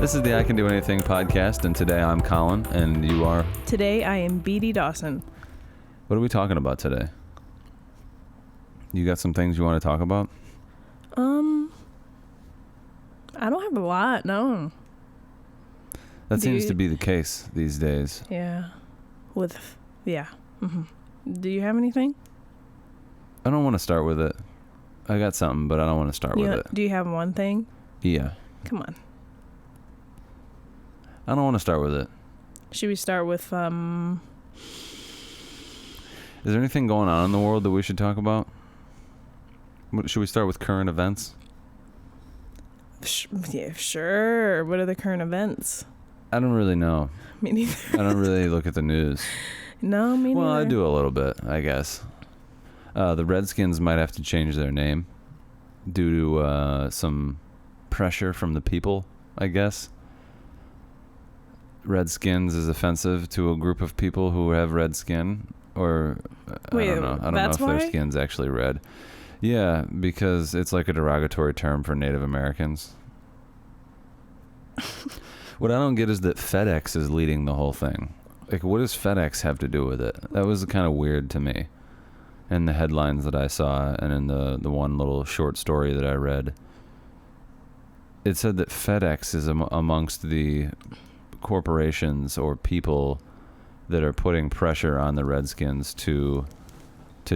This is the I Can Do Anything podcast, and today I'm Colin, and you are? Today I am BD Dawson. What are we talking about today? You got some things you want to talk about? I don't have a lot, no. That seems to be the case these days. Yeah. Do you have anything? I don't want to start with it. I got something, but I don't want to start with it. Do you have one thing? Yeah. Come on. I don't want to start with it. Should we start with, Is there anything going on in the world that we should talk about? Should we start with current events? yeah, sure. What are the current events? I don't really know. Me neither. I don't really look at the news. No, me neither. Well, I do a little bit, I guess. The Redskins might have to change their name due to some pressure from the people, I guess. Redskins is offensive to a group of people who have red skin, or Wait, I don't know. I don't know if their skin's actually red. Yeah, because it's like a derogatory term for Native Americans. What I don't get is that FedEx is leading the whole thing. Like, what does FedEx have to do with it? That was kind of weird to me. In the headlines that I saw, and in the one little short story that I read, it said that FedEx is amongst the corporations or people that are putting pressure on the Redskins to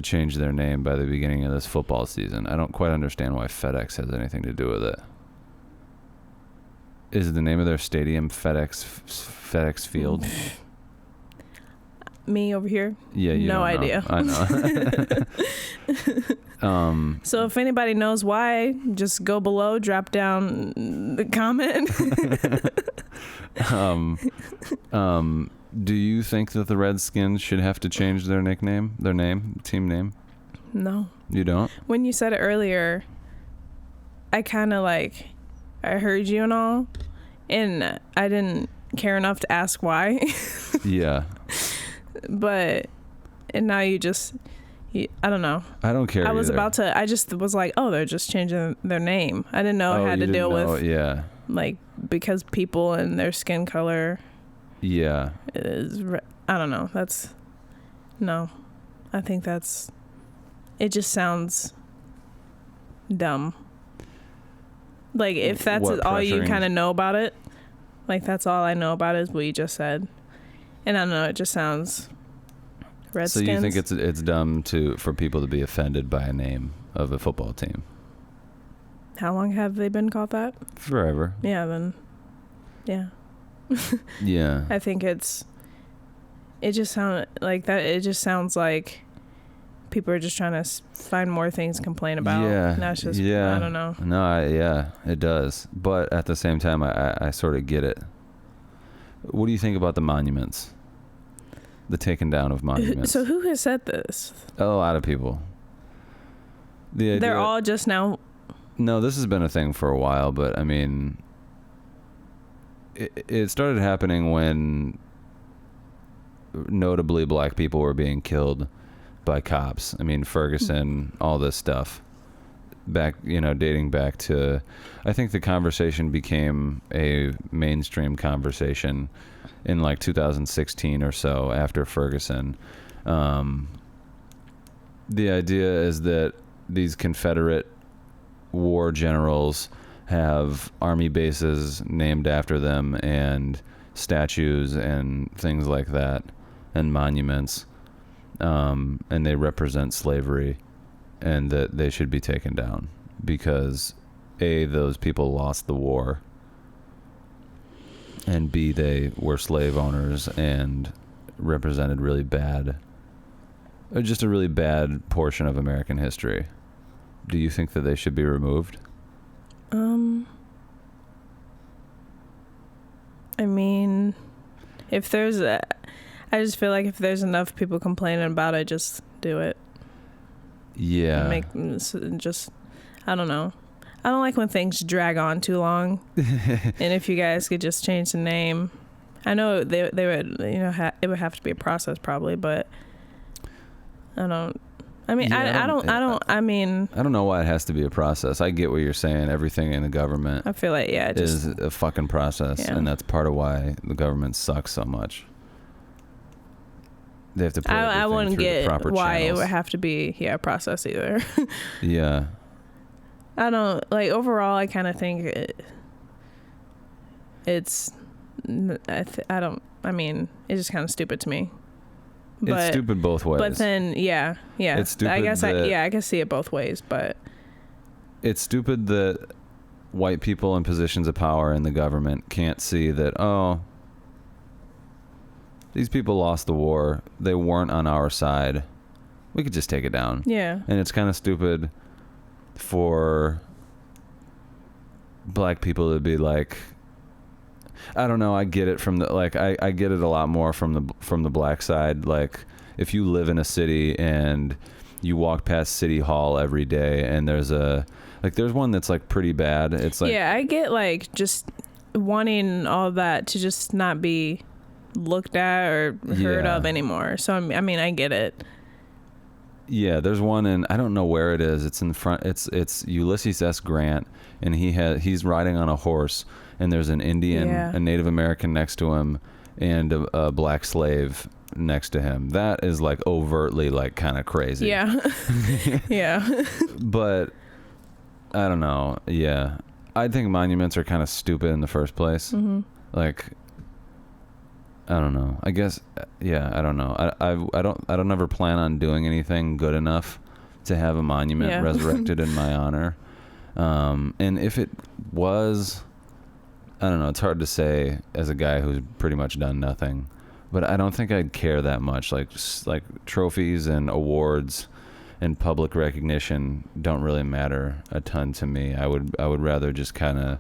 change their name by the beginning of this football season. I don't quite understand why FedEx has anything to do with it. Is the name of their stadium FedEx Field? Me over here? Yeah, you no don't idea. Know. I know. So if anybody knows why, just go below, drop down the comment. Do you think that the Redskins should have to change their team name? No. You don't? When you said it earlier, I kind of I heard you and all, and I didn't care enough to ask why. Yeah. But, and now I don't know. I don't care either. I just was like, oh, they're just changing their name. I didn't know it had to deal with, yeah, because people and their skin color. Yeah. I don't know. I think it just sounds dumb. Like, if that's all you kind of know about it, that's all I know about it is what you just said. And I don't know, it just sounds Redskins. So you think it's dumb for people to be offended by a name of a football team? How long have they been called that? Forever. Yeah, then, yeah. Yeah. I think it just sounds like that. It just sounds like people are just trying to find more things to complain about. Yeah. That's just, yeah. I don't know. No, it does. But at the same time, I sort of get it. What do you think about the monuments? The taking down of monuments. So who has said this? A lot of people. They're all just now. No, this has been a thing for a while, but I mean, it started happening when notably black people were being killed by cops. I mean, Ferguson, all this stuff. Dating back to, I think the conversation became a mainstream conversation in 2016 or so after Ferguson. The idea is that these Confederate war generals have army bases named after them and statues and things like that and monuments, and they represent slavery, and that they should be taken down because A, those people lost the war, and B, they were slave owners and represented just a really bad portion of American history. Do you think that they should be removed? I mean, I just feel like if there's enough people complaining about it, just do it. Yeah. I don't know. I don't like when things drag on too long. And if you guys could just change the name, I know they would, it would have to be a process probably, but I don't. I mean, yeah, I mean, I don't know why it has to be a process. I get what you're saying. Everything in the government, I feel like, yeah, is a fucking process, yeah. and that's part of why the government sucks so much. They have to put I wouldn't get why channels. it would have to be a process either. Yeah. I don't like overall. I kind of think it's. I mean, it's just kind of stupid to me. But, it's stupid both ways. But then, yeah. It's stupid. I guess I can see it both ways, but it's stupid that white people in positions of power in the government can't see that. Oh, these people lost the war. They weren't on our side. We could just take it down. Yeah. And it's kind of stupid for black people to be like, I don't know, I get it from the like I get it a lot more from the black side. Like if you live in a city and you walk past City Hall every day and there's one that's like pretty bad. It's like, yeah, I get like just wanting all that to just not be looked at or heard of anymore. So I mean, I get it. Yeah, there's one in, I don't know where it is. It's in front. It's Ulysses S. Grant, and he's riding on a horse, and there's an Indian, a Native American next to him, and a black slave next to him. That is like overtly like kind of crazy. Yeah. Yeah. But I don't know. Yeah, I think monuments are kind of stupid in the first place. Mm-hmm. Like, I don't know. I guess, yeah, I don't know. I don't ever plan on doing anything good enough to have a monument resurrected in my honor. And if it was, I don't know, it's hard to say as a guy who's pretty much done nothing, but I don't think I'd care that much. Like trophies and awards and public recognition don't really matter a ton to me. I would rather just kind of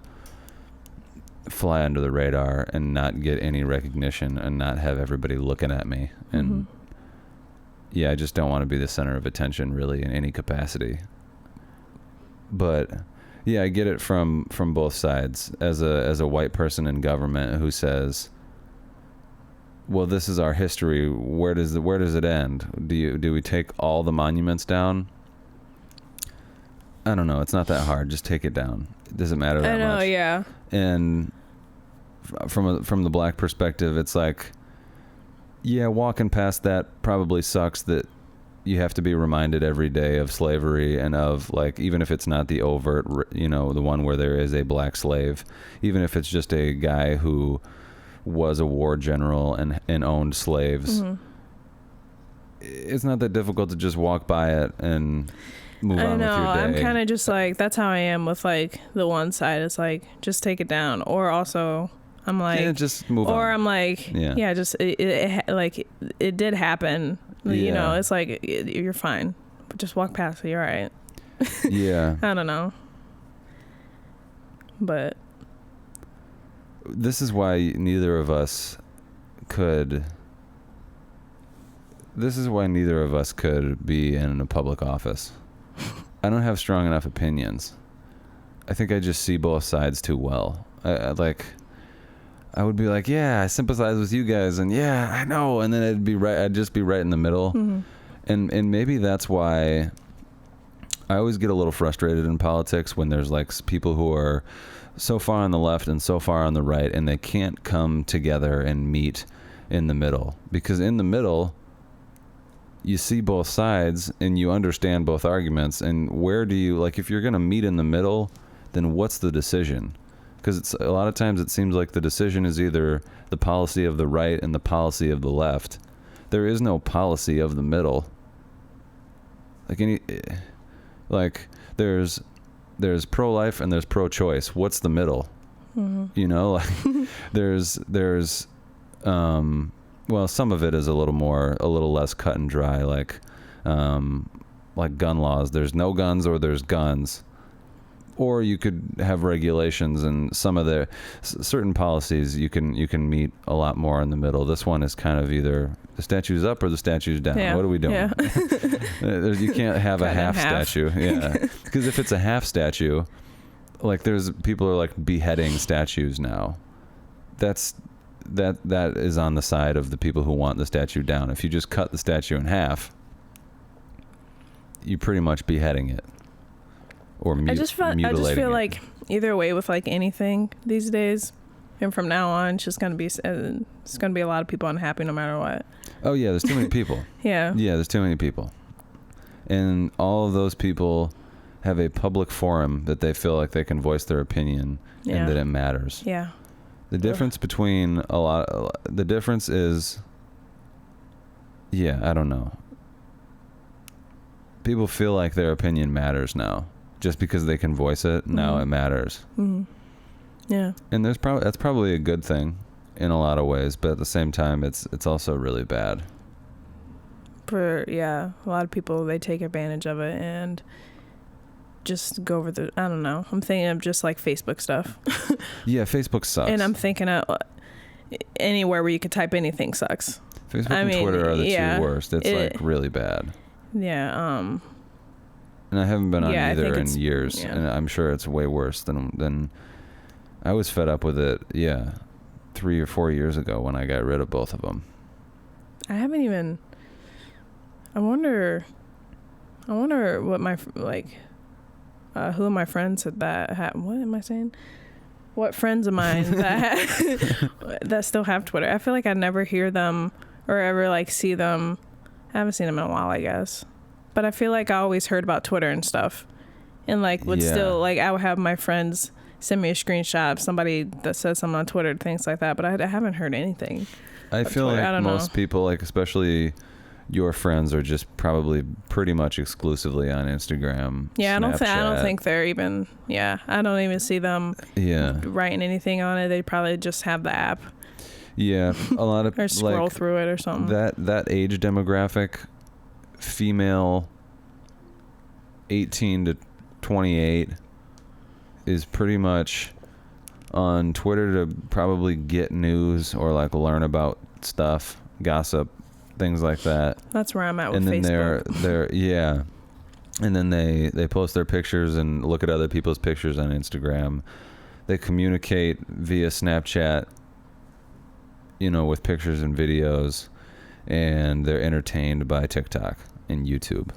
fly under the radar and not get any recognition and not have everybody looking at me. And I just don't want to be the center of attention really in any capacity. But yeah, I get it from both sides. As a white person in government who says, well, this is our history, where does it end? Do we take all the monuments down? I don't know. It's not that hard. Just take it down. It doesn't matter that much. I know, yeah. And from the black perspective, it's like, yeah, walking past that probably sucks that you have to be reminded every day of slavery and of, like, even if it's not the overt, the one where there is a black slave, even if it's just a guy who was a war general and owned slaves, it's not that difficult to just walk by it and move on with your day. I'm kind of just like, that's how I am with like the one side. It's like, just take it down. Or also I'm like, just move on. Or I'm like, just it did happen. Yeah. It's like, you're fine. But just walk past it. You're all right. Yeah. I don't know. But this is why neither of us could be in a public office. I don't have strong enough opinions. I think I just see both sides too well. I would be like, yeah, I sympathize with you guys, and yeah, I know, and then I'd just be right in the middle. And maybe that's why I always get a little frustrated in politics when there's like people who are so far on the left and so far on the right, and they can't come together and meet in the middle. Because in the middle, you see both sides and you understand both arguments. And where do you, like, if you're going to meet in the middle, then what's the decision? Because a lot of times it seems like the decision is either the policy of the right and the policy of the left. There is no policy of the middle. There's pro-life and there's pro-choice. What's the middle? There's well, some of it is a little less cut and dry, like gun laws. There's no guns or there's guns. Or you could have regulations, and some of the certain policies you can meet a lot more in the middle. This one is kind of either the statue's up or the statue's down. What are we doing? Yeah. You can't have a half statue. Yeah, because if it's a half statue, like people are like beheading statues now. That is on the side of the people who want the statue down. If you just cut the statue in half, you pretty much beheading it or mutilating I just feel it. like either way with like anything these days, and from now on, it's gonna be a lot of people unhappy no matter what. Oh yeah, there's too many people. Yeah. Yeah, there's too many people, and all of those people have a public forum that they feel like they can voice their opinion and that it matters. Yeah. The difference between the difference is, I don't know. People feel like their opinion matters now. Just because they can voice it, now it matters. Mm-hmm. Yeah. And that's probably a good thing in a lot of ways, but at the same time, it's also really bad. A lot of people, they take advantage of it and just go over I don't know. I'm thinking of just like Facebook stuff. Yeah, Facebook sucks. And I'm thinking of anywhere where you could type anything sucks. Facebook and Twitter are the two worst. It's like really bad. Yeah. And I haven't been on either in years, and I'm sure it's way worse than I was fed up with it. Yeah, 3 or 4 years ago when I got rid of both of them. I haven't even. I wonder what my who of my friends that what am I saying? What friends of mine that still have Twitter? I feel like I never hear them or ever like see them. I haven't seen them in a while, I guess. But I feel like I always heard about Twitter and stuff. And like would still like I would have my friends send me a screenshot of somebody that says something on Twitter, things like that, but I haven't heard anything. I feel Twitter. like most people, like especially your friends, are just probably pretty much exclusively on Instagram. Yeah, Snapchat. I don't think they're even I don't even see them writing anything on it. They probably just have the app. Yeah, a lot of or scroll through it or something. That age demographic, female 18 to 28, is pretty much on Twitter to probably get news or like learn about stuff, gossip, things like that. That's where I'm at with Facebook. And then they're and then they post their pictures and look at other people's pictures on Instagram. They communicate via Snapchat, with pictures and videos, and they're entertained by TikTok and YouTube.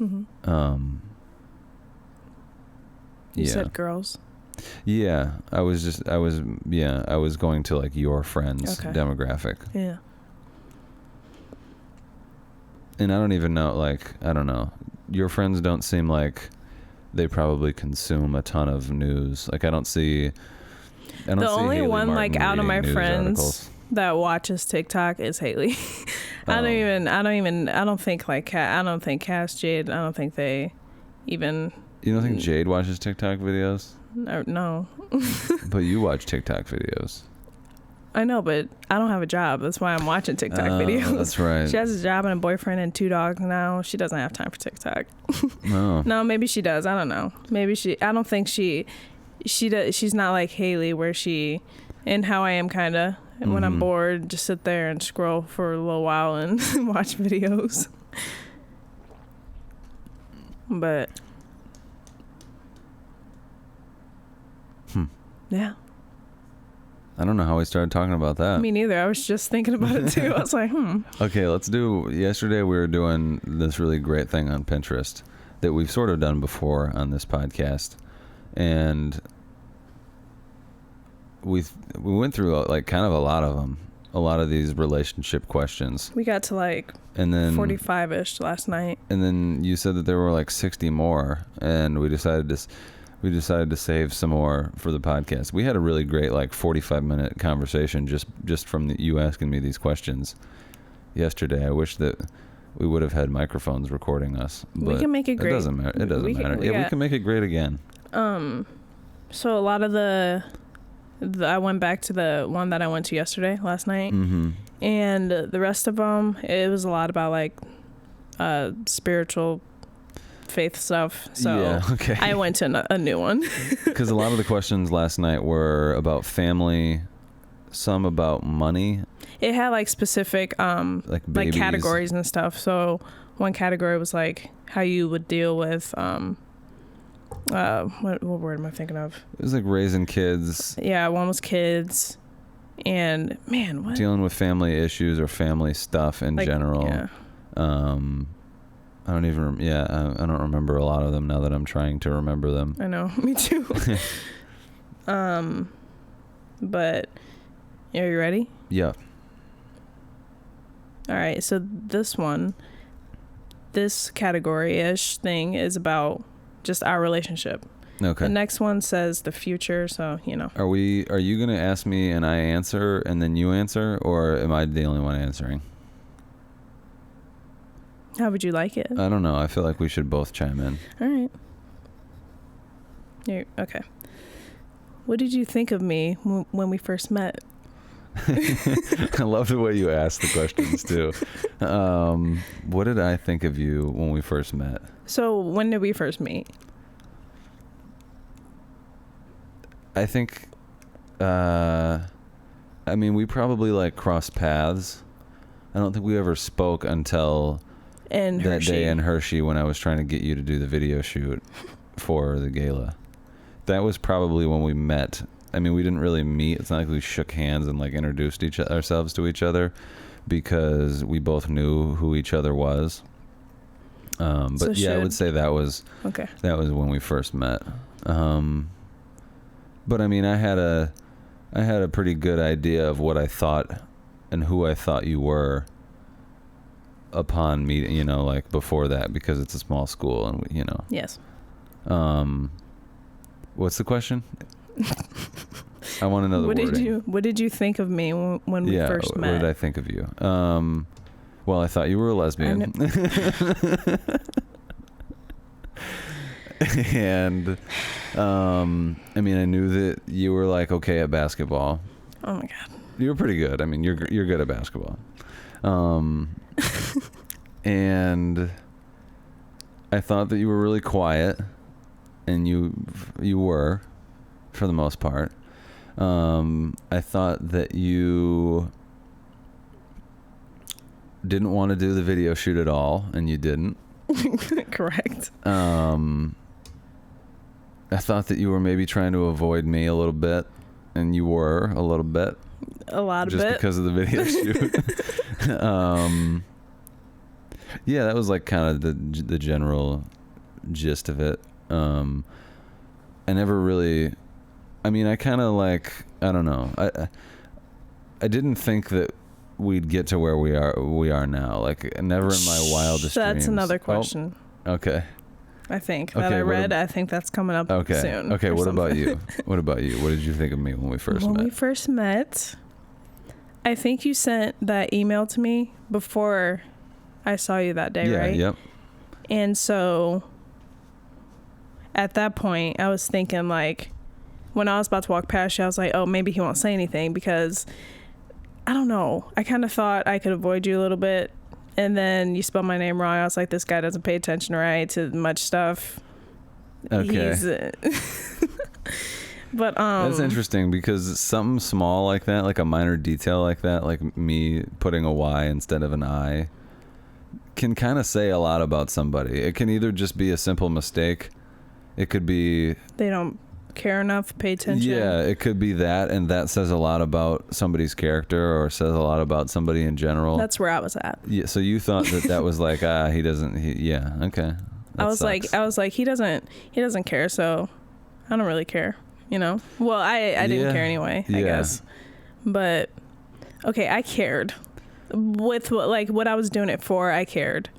Mm-hmm. You said girls? Yeah, I was going to like your friends' demographic. Yeah. And I don't even know, I don't know. Your friends don't seem like they probably consume a ton of news. Like I don't see the only Haley one Martin out of my friends articles that watches TikTok is Haley. I don't think Cass, Jade, I don't think they even. You don't think Jade watches TikTok videos? No. But you watch TikTok videos. I know, but I don't have a job. That's why I'm watching TikTok videos. That's right. She has a job and a boyfriend and 2 dogs now. She doesn't have time for TikTok. No. No, maybe she does. I don't know. Maybe I don't think she does. She's not like Haley, where she, and how I am kind of. When I'm bored, just sit there and scroll for a little while and watch videos. But yeah. I don't know how we started talking about that. Me neither. I was just thinking about it too. I was like, Okay, yesterday we were doing this really great thing on Pinterest that we've sort of done before on this podcast. And we went through kind of a lot of them, a lot of these relationship questions. We got to and then 45-ish last night. And then you said that there were 60 more, and we decided to save some more for the podcast. We had a really great 45-minute conversation just from you asking me these questions yesterday. I wish that we would have had microphones recording us. But we can make it great. It doesn't matter. It doesn't matter. We can make it great again. So a lot of I went back to the one that I went to last night. Mm-hmm. And the rest of them, it was a lot about spiritual faith stuff. So I went to a new one. Because a lot of the questions last night were about family, some about money. It had specific like categories and stuff. So one category was how you would deal with what word am I thinking of? It was raising kids. Yeah, one was kids. And man, what? Dealing with family issues or family stuff in general. Yeah. I don't even. Yeah, I don't remember a lot of them now that I'm trying to remember them. I know, me too. But are you ready? Yeah. All right. So this category-ish thing is about just our relationship. Okay. The next one says the future, so you know. Are you gonna ask me and I answer and then you answer, or am I the only one answering? How would you like it? I don't know. I feel like we should both chime in. All right. Okay. What did you think of me when we first met? I love the way you ask the questions too. What did I think of you when we first met? So when did we first meet? I think, I mean, we probably like crossed paths. I don't think we ever spoke until that day in Hershey when I was trying to get you to do the video shoot for the gala. That was probably when we met. I mean, we didn't really meet. It's not like we shook hands and like introduced ourselves to each other, because we both knew who each other was. But so yeah, I would say that was when we first met. But I mean, I had a pretty good idea of what I thought and who I thought you were upon meeting, you know, like before that, because it's a small school and you know. Yes. What's the question? I want to know the wording. What did you think of me when we first met? What did I think of you? Well, I thought you were a lesbian. And I mean, I knew that you were like okay at basketball. Oh my god. You were pretty good. I mean, you're good at basketball. And I thought that you were really quiet, and you were, for the most part. I thought that you didn't want to do the video shoot at all, and you didn't. Correct. I thought that you were maybe trying to avoid me a little bit, and you were a little bit. A lot of just because of the video shoot. Yeah, that was like kind of the general gist of it. I never really, I mean, I kind of like, I don't know. I didn't think that we'd get to where we are now. Like, never in my wildest dreams. That's another question. Oh, okay. I think that I read. I think that's coming up soon. Okay. What about you? What about you? What did you think of me when we first met? When we first met, I think you sent that email to me before I saw you that day, right? Yep. And so at that point, I was thinking, like, when I was about to walk past you, I was like, oh, maybe he won't say anything, because I don't know. I kind of thought I could avoid you a little bit. And then you spelled my name wrong. I was like, this guy doesn't pay attention, right, to much stuff. Okay. But that's interesting, because something small like that, like a minor detail like that, like me putting a Y instead of an I, can kind of say a lot about somebody. It can either just be a simple mistake. It could be they don't care enough, pay attention. Yeah, it could be that, and that says a lot about somebody's character, or says a lot about somebody in general. That's where I was at. Yeah, so you thought that was like, he doesn't. yeah, okay. I was like, he doesn't care, so I don't really care. You know. Well, I didn't care anyway. I guess, but okay, I cared with what I was doing it for. I cared,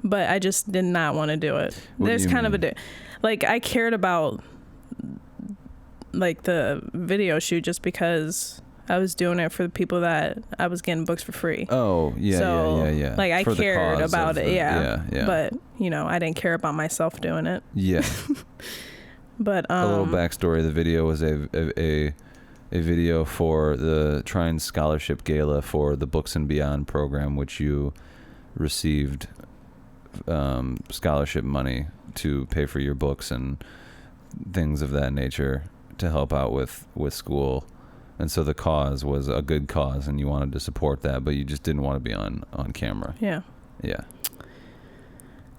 but I just did not want to do it. There's kind of like I cared about like the video shoot just because I was doing it for the people that I was getting books for free. Oh, yeah, so, yeah. Like I cared about it, yeah. But, you know, I didn't care about myself doing it. Yeah. But a little backstory, the video was a video for the Trine Scholarship Gala for the Books and Beyond program, which you received scholarship money to pay for your books and things of that nature to help out with school. And so the cause was a good cause, and you wanted to support that, but you just didn't want to be on camera. Yeah.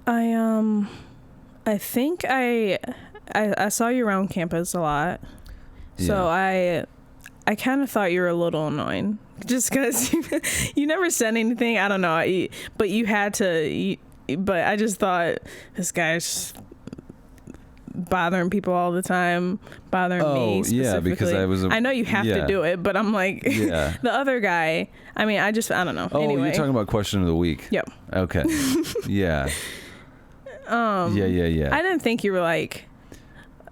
I think I saw you around campus a lot. So I kind of thought you were a little annoying, just because you never said anything. I don't know, but you had to. but I just thought this guy's bothering people all the time, bothering me specifically. Yeah, because I know you have to do it, but I'm like, the other guy, I mean, I don't know. Anyway. You're talking about question of the week. Yep. Okay. Yeah. Yeah. I didn't think you were like,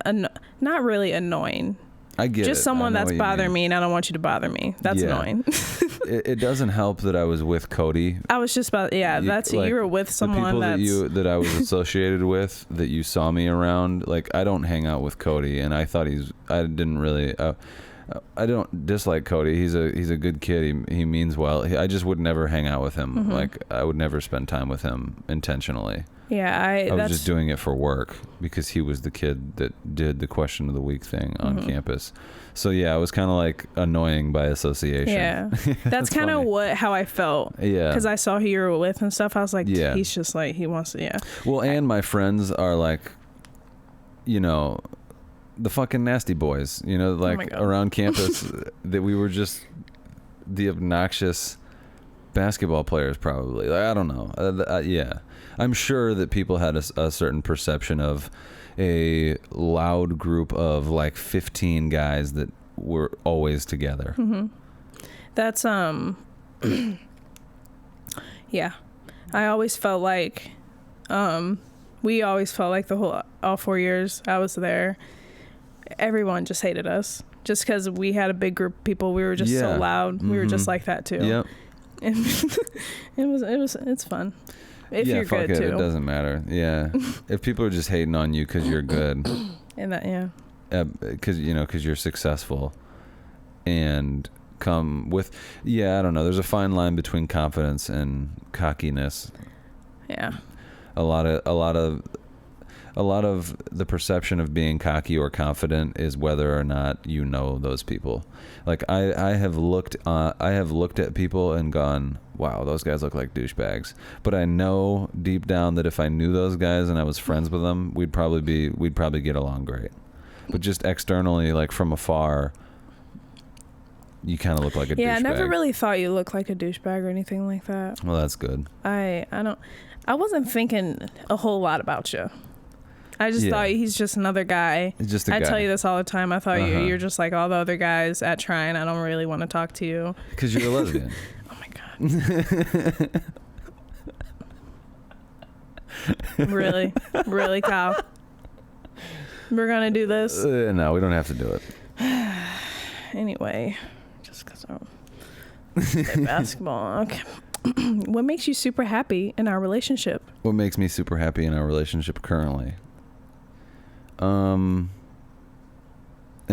not really annoying. I get just it. someone that's bothering me, and I don't want you to bother me. That's annoying. It doesn't help that I was with Cody. I was just about that's like, you were with someone the people that I was associated with, that you saw me around. Like, I don't hang out with Cody, and I thought I didn't really. I don't dislike Cody. He's a good kid. He means well. I just would never hang out with him. Mm-hmm. Like, I would never spend time with him intentionally. Yeah, I was just doing it for work because he was the kid that did the question of the week thing on campus. So yeah, it was kind of like annoying by association. Yeah, that's kind of how I felt. Yeah, because I saw who you were with and stuff. I was like, he's just like, he wants to. Yeah. Well, and my friends are like, the fucking nasty boys. Like around campus, that we were just the obnoxious basketball players, probably. Like, I don't know. Yeah. I'm sure that people had a certain perception of a loud group of like 15 guys that were always together. Mm-hmm. That's yeah. I always felt like we always felt like all 4 years I was there, everyone just hated us just because we had a big group of people. We were just so loud. Mm-hmm. We were just like that too. Yep. And it's fun. If you're fuck good it. too. It doesn't matter. Yeah. If people are just hating on you because you're good. And that, because you're successful, and come with, I don't know. There's a fine line between confidence and cockiness. Yeah. A lot of the perception of being cocky or confident is whether or not you know those people. Like I have looked at people and gone, wow, those guys look like douchebags. But I know deep down that if I knew those guys and I was friends with them, we'd probably get along great. But just externally, like from afar, you kind of look like a douchebag. Yeah, I never really thought you looked like a douchebag or anything like that. Well, that's good. I wasn't thinking a whole lot about you. I just thought he's just another guy. Just a guy. I tell you this all the time. I thought you're just like all the other guys at Trine. I don't really want to talk to you. Because you're a lesbian. Oh my God. Really? Really, Kyle? We're going to do this? No, we don't have to do it. Anyway, just because I'm at basketball. Okay. What makes you super happy in our relationship? What makes me super happy in our relationship currently? I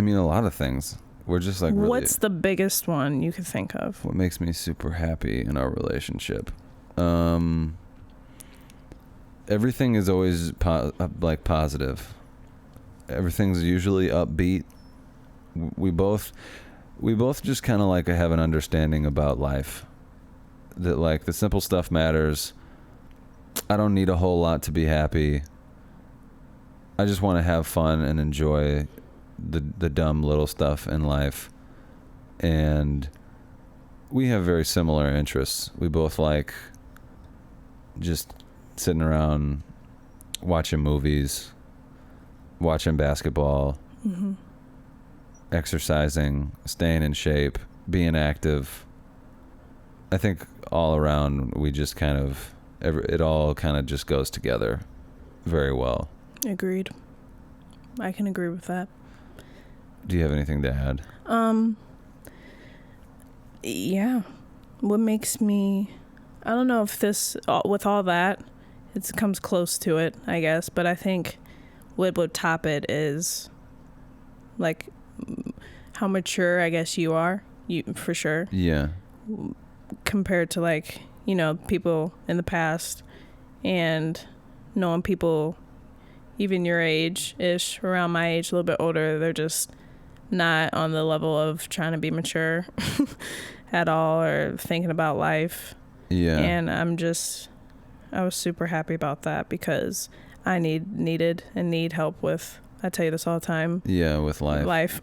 mean, a lot of things. We're just like really... What's the biggest one you could think of? What makes me super happy in our relationship? Everything is always positive. Everything's usually upbeat. We both just kind of like have an understanding about life. That like the simple stuff matters. I don't need a whole lot to be happy. I just want to have fun and enjoy the dumb little stuff in life. And we have very similar interests. We both like just sitting around watching movies, watching basketball, exercising, staying in shape, being active. I think all around we just kind of, it all kind of just goes together very well. Agreed. I can agree with that. Do you have anything to add? Yeah. What makes me, I don't know if this, with all that, it comes close to it, I guess, but I think what would top it is like how mature I guess you are, for sure. Yeah. Compared to like, people in the past, and knowing people even your age-ish, around my age, a little bit older, they're just not on the level of trying to be mature at all or thinking about life. Yeah. And I was super happy about that because I needed and need help with, I tell you this all the time. Yeah, with life.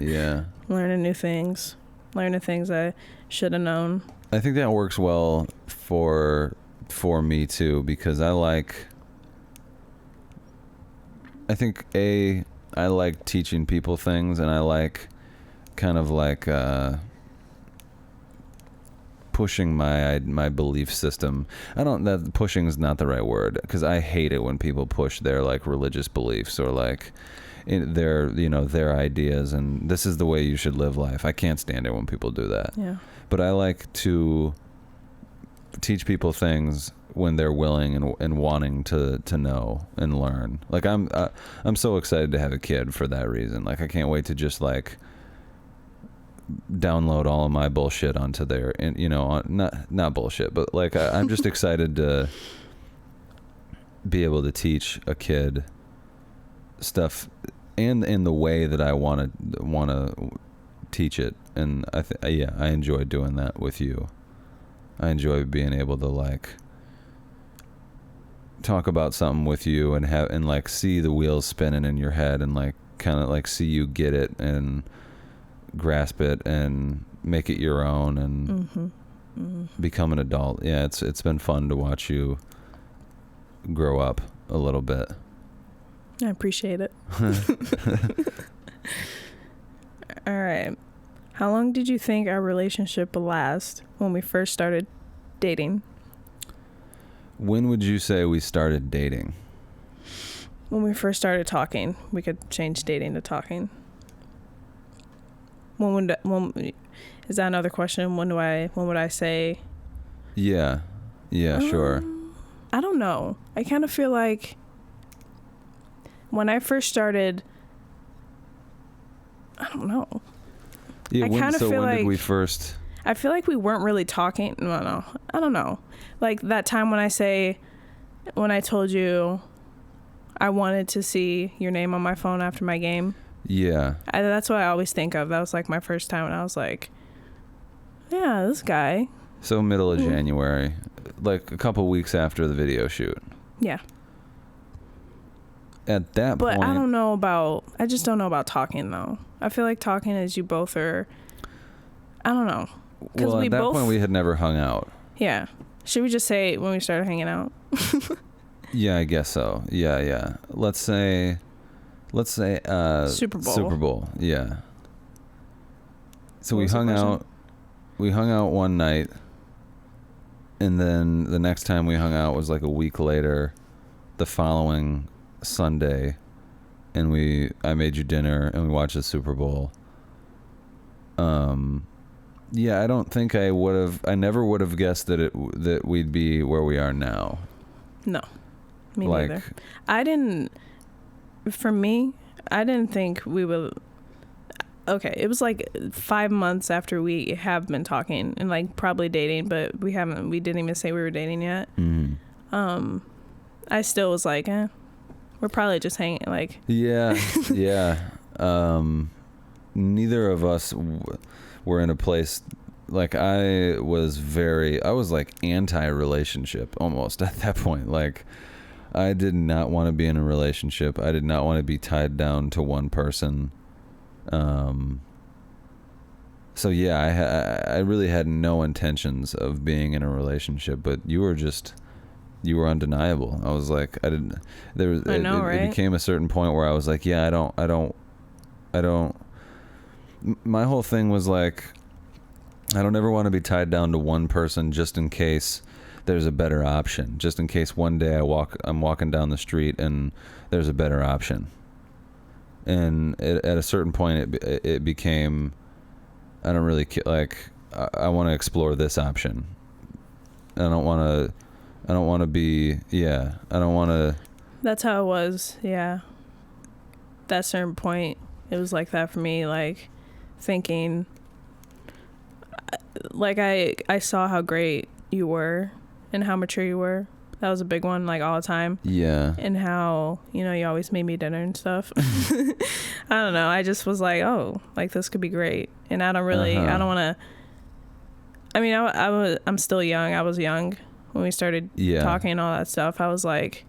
Yeah. Learning things I should have known. I think that works well for for me too, because I like teaching people things, and I like kind of like pushing my belief system. That pushing is not the right word, because I hate it when people push their like religious beliefs or like their ideas, and this is the way you should live life. I can't stand it when people do that. Yeah. But I like to teach people things when they're willing and wanting to know and learn. Like I'm so excited to have a kid for that reason. Like I can't wait to just like download all of my bullshit onto their, not bullshit, but like I'm just excited to be able to teach a kid stuff and in the way that I want to teach it. And I enjoy doing that with you. I enjoy being able to like talk about something with you and like see the wheels spinning in your head and like kind of like see you get it and grasp it and make it your own and become an adult. Yeah, it's been fun to watch you grow up a little bit. I appreciate it. All right. How long did you think our relationship would last when we first started dating? When would you say we started dating? When we first started talking. We could change dating to talking. Is that another question? When would I say? Yeah, sure. I don't know. I kind of feel like when I first started, I don't know. Yeah, when did we first? I feel like we weren't really talking. No, I don't know. Like that time when I told you I wanted to see your name on my phone after my game. Yeah. That's what I always think of. That was like my first time when I was like, yeah, this guy. So middle of January, like a couple weeks after the video shoot. Yeah. At that point. But I just don't know about talking though. I feel like talking is you both are, I don't know. Well, at that point we had never hung out. Yeah. Should we just say when we started hanging out? Yeah, I guess so. Yeah. Let's say Super Bowl. Super Bowl. Yeah. So we hung out one night, and then the next time we hung out was like a week later, the following Sunday, and I made you dinner and we watched the Super Bowl. Yeah, I don't think I never would have guessed that we'd be where we are now. No. Me neither. For me, I didn't think we would. Okay, it was like 5 months after we have been talking and like probably dating, but we didn't even say we were dating yet. Mm-hmm. I still was like, we're probably just hanging, like. Yeah. Neither of us were in a place, like I was like anti-relationship almost at that point. Like I did not want to be in a relationship. I did not want to be tied down to one person. So yeah, I really had no intentions of being in a relationship, but you were undeniable. I was like, it became a certain point where I was like, yeah, I don't, my whole thing was like, I don't ever want to be tied down to one person just in case there's a better option, just in case one day I'm walking down the street and there's a better option. And at a certain point it became, I don't really like, I want to explore this option. I don't want to be, I don't want to. That's how it was. Yeah. That certain point, it was like that for me, like thinking, like I saw how great you were and how mature you were. That was a big one, like all the time. Yeah. And how, you always made me dinner and stuff. I don't know. I just was like, oh, like this could be great. And I don't really, I don't want to, I mean, I'm still young. I was young when we started talking and all that stuff. I was like,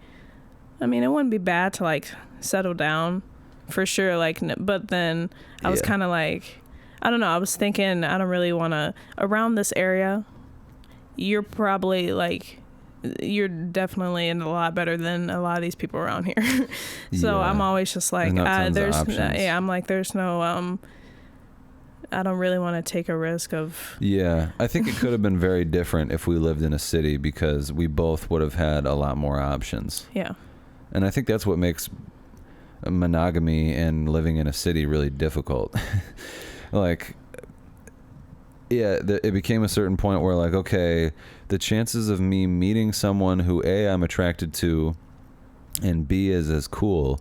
I mean, it wouldn't be bad to like settle down for sure. Like, but then I was kind of like, I don't know. I was thinking I don't really want to, around this area, you're probably like you're definitely in a lot better than a lot of these people around here. So Yeah. I'm always just like, There's options. I'm like, there's no, I don't really want to take a risk of. Yeah, I think it could have been very different if we lived in a city because we both would have had a lot more options. Yeah. And I think that's what makes monogamy and living in a city really difficult. Like, yeah, it became a certain point where like, okay, the chances of me meeting someone who A, I'm attracted to, and B, is as cool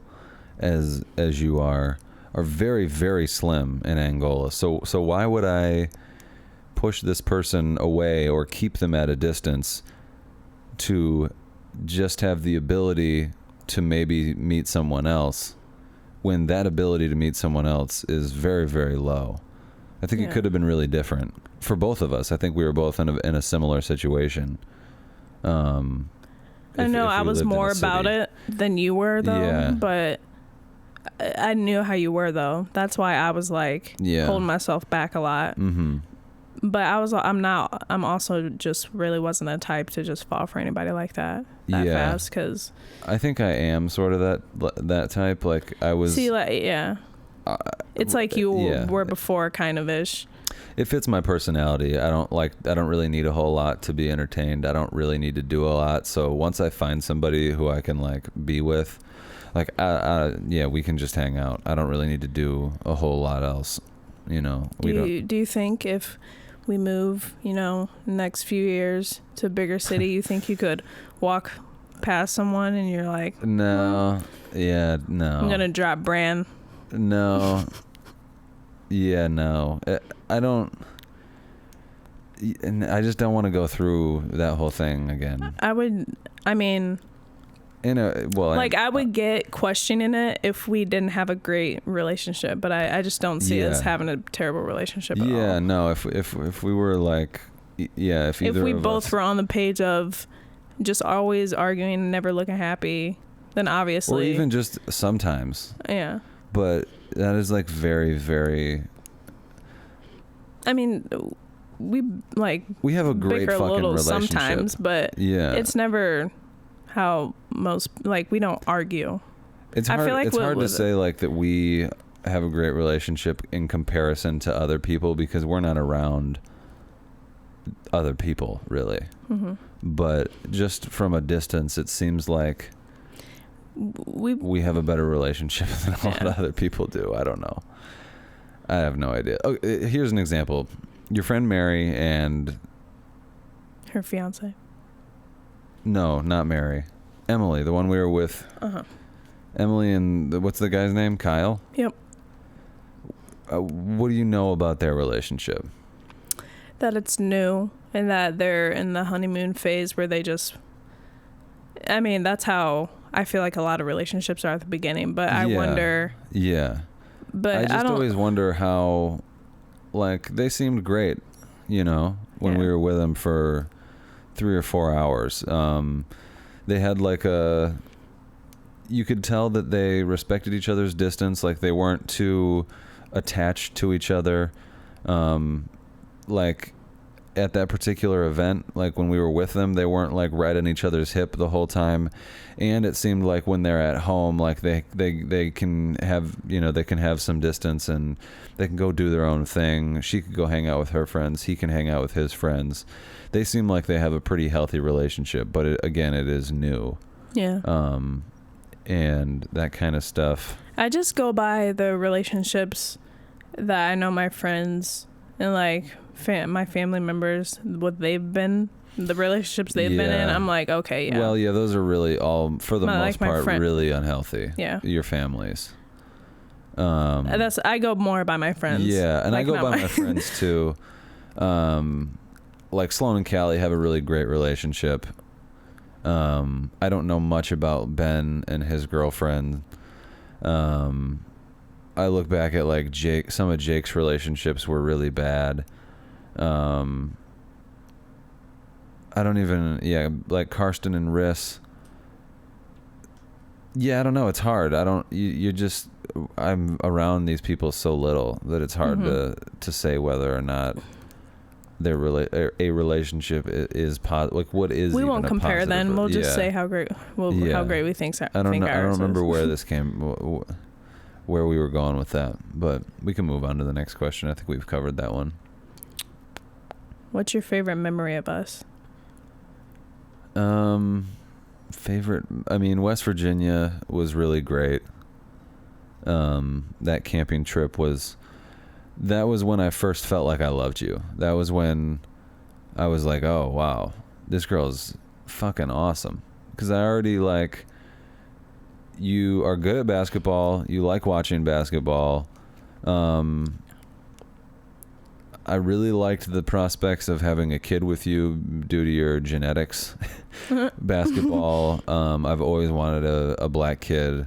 as you are very, very slim in Angola. So why would I push this person away or keep them at a distance to just have the ability to maybe meet someone else when that ability to meet someone else is very, very low? I think it could have been really different for both of us. I think we were both in a similar situation. I know I was more about it than you were, though, but I knew how you were, though. That's why I was like holding myself back a lot. Mm-hmm. But I'm also just really wasn't a type to just fall for anybody like that fast. Cause I think I am sort of that type. Like I was. See, like, it's like you were before, kind of ish. It fits my personality. I don't really need a whole lot to be entertained. I don't really need to do a lot. So once I find somebody who I can like be with, like, we can just hang out. I don't really need to do a whole lot else. You know, do you think if we move, next few years to a bigger city, you think you could walk past someone and you're like, no, no. I'm going to drop Bran. No. Yeah, no. I don't. And I just don't want to go through that whole thing again. I would get questioning it if we didn't have a great relationship, but I just don't see us having a terrible relationship at all. Yeah, no. If we were like, if we both were on the page of just always arguing and never looking happy, then obviously. Or even just sometimes. Yeah. But that is like very, very. I mean, we have a great fucking relationship sometimes, but it's never how most we don't argue. It's hard. It's hard to say like that we have a great relationship in comparison to other people because we're not around other people really. Mm-hmm. But just from a distance, it seems like we have a better relationship than a lot of other people do. I don't know. I have no idea. Oh, here's an example. Your friend Mary and her fiance. No, not Mary. Emily, the one we were with. Uh-huh. Emily and what's the guy's name? Kyle? Yep. What do you know about their relationship? That it's new and that they're in the honeymoon phase where they just... I mean, that's how I feel like a lot of relationships are at the beginning, but I wonder... Yeah. But I just always wonder how... Like, they seemed great, when we were with them for 3 or 4 hours. They had like you could tell that they respected each other's distance. Like they weren't too attached to each other. Like at that particular event, like when we were with them, they weren't like right on each other's hip the whole time. And it seemed like when they're at home, like they can have, they can have some distance and they can go do their own thing. She could go hang out with her friends. He can hang out with his friends. They seem like they have a pretty healthy relationship, but it is new. Yeah. And that kind of stuff. I just go by the relationships that I know my friends and like my family members, what they've been, the relationships they've been in. I'm like, okay, yeah. Well, yeah, those are really all, for the most part, really unhealthy. Yeah. Your families. I go more by my friends. Yeah, and I go by my friends too. Like Sloan and Callie have a really great relationship. I don't know much about Ben and his girlfriend. I look back at like Jake. Some of Jake's relationships were really bad. I don't even, like Karsten and Riss. Yeah, I don't know. It's hard. I'm around these people so little that it's hard to say whether or not a relationship is like what is we even won't compare then we'll just say how great how great we think I don't remember where this came where we were going with that, but we can move on to the next question. I think we've covered that one. What's your favorite memory of us? Favorite, I mean, West Virginia was really great. That camping trip that was when I first felt like I loved you. That was when I was like, oh wow, this girl's fucking awesome. Because I already like, you are good at basketball, you like watching basketball. I really liked the prospects of having a kid with you due to your genetics. Basketball, I've always wanted a black kid.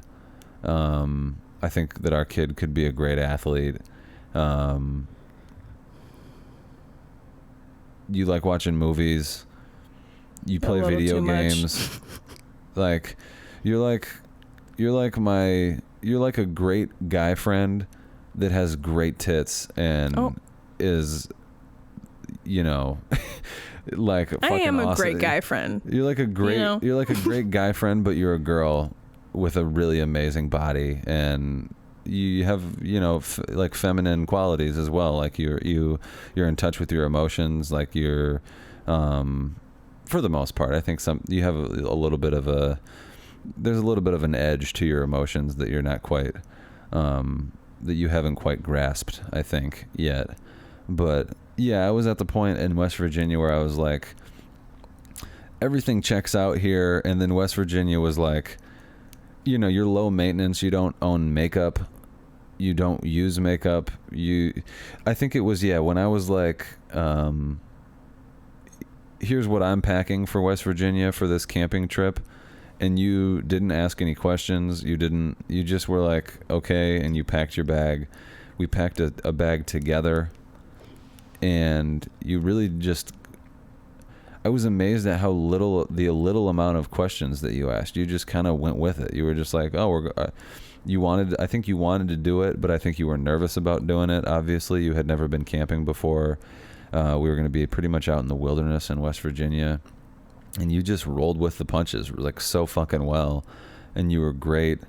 I think that our kid could be a great athlete. You like watching movies. You play video games. Like, you're like a great guy friend that has great tits and is, like I am a awesome. Great guy friend. You're like a great guy friend, but you're a girl with a really amazing body, and you have like feminine qualities as well. Like you're in touch with your emotions. Like you're, for the most part, I think you have there's a little bit of an edge to your emotions that you're not quite, that you haven't quite grasped, I think, yet. But yeah, I was at the point in West Virginia where I was like, everything checks out here. And then West Virginia was like, you're low maintenance. You don't own makeup. You don't use makeup. I think it was, when I was like, here's what I'm packing for West Virginia for this camping trip. And you didn't ask any questions. You just were like, okay. And you packed your bag. We packed a bag together. And you really just, I was amazed at how little amount of questions that you asked. You just kind of went with it. You were just like, oh, I think you wanted to do it, but I think you were nervous about doing it. Obviously, you had never been camping before. We were going to be pretty much out in the wilderness in West Virginia. And you just rolled with the punches like so fucking well. And you were great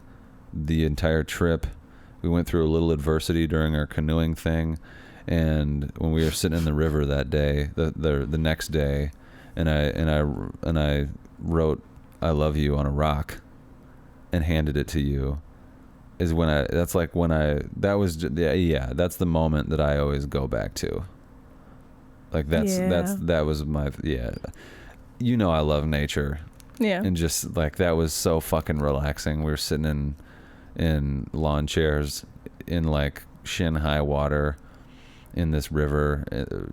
the entire trip. We went through a little adversity during our canoeing thing. And when we were sitting in the river that day, the next day, and I wrote "I love you" on a rock, and handed it to you, is when that's the moment that I always go back to. Like that was my I love nature. Yeah. And just like that was so fucking relaxing. We were sitting in lawn chairs in like shin high water in this river,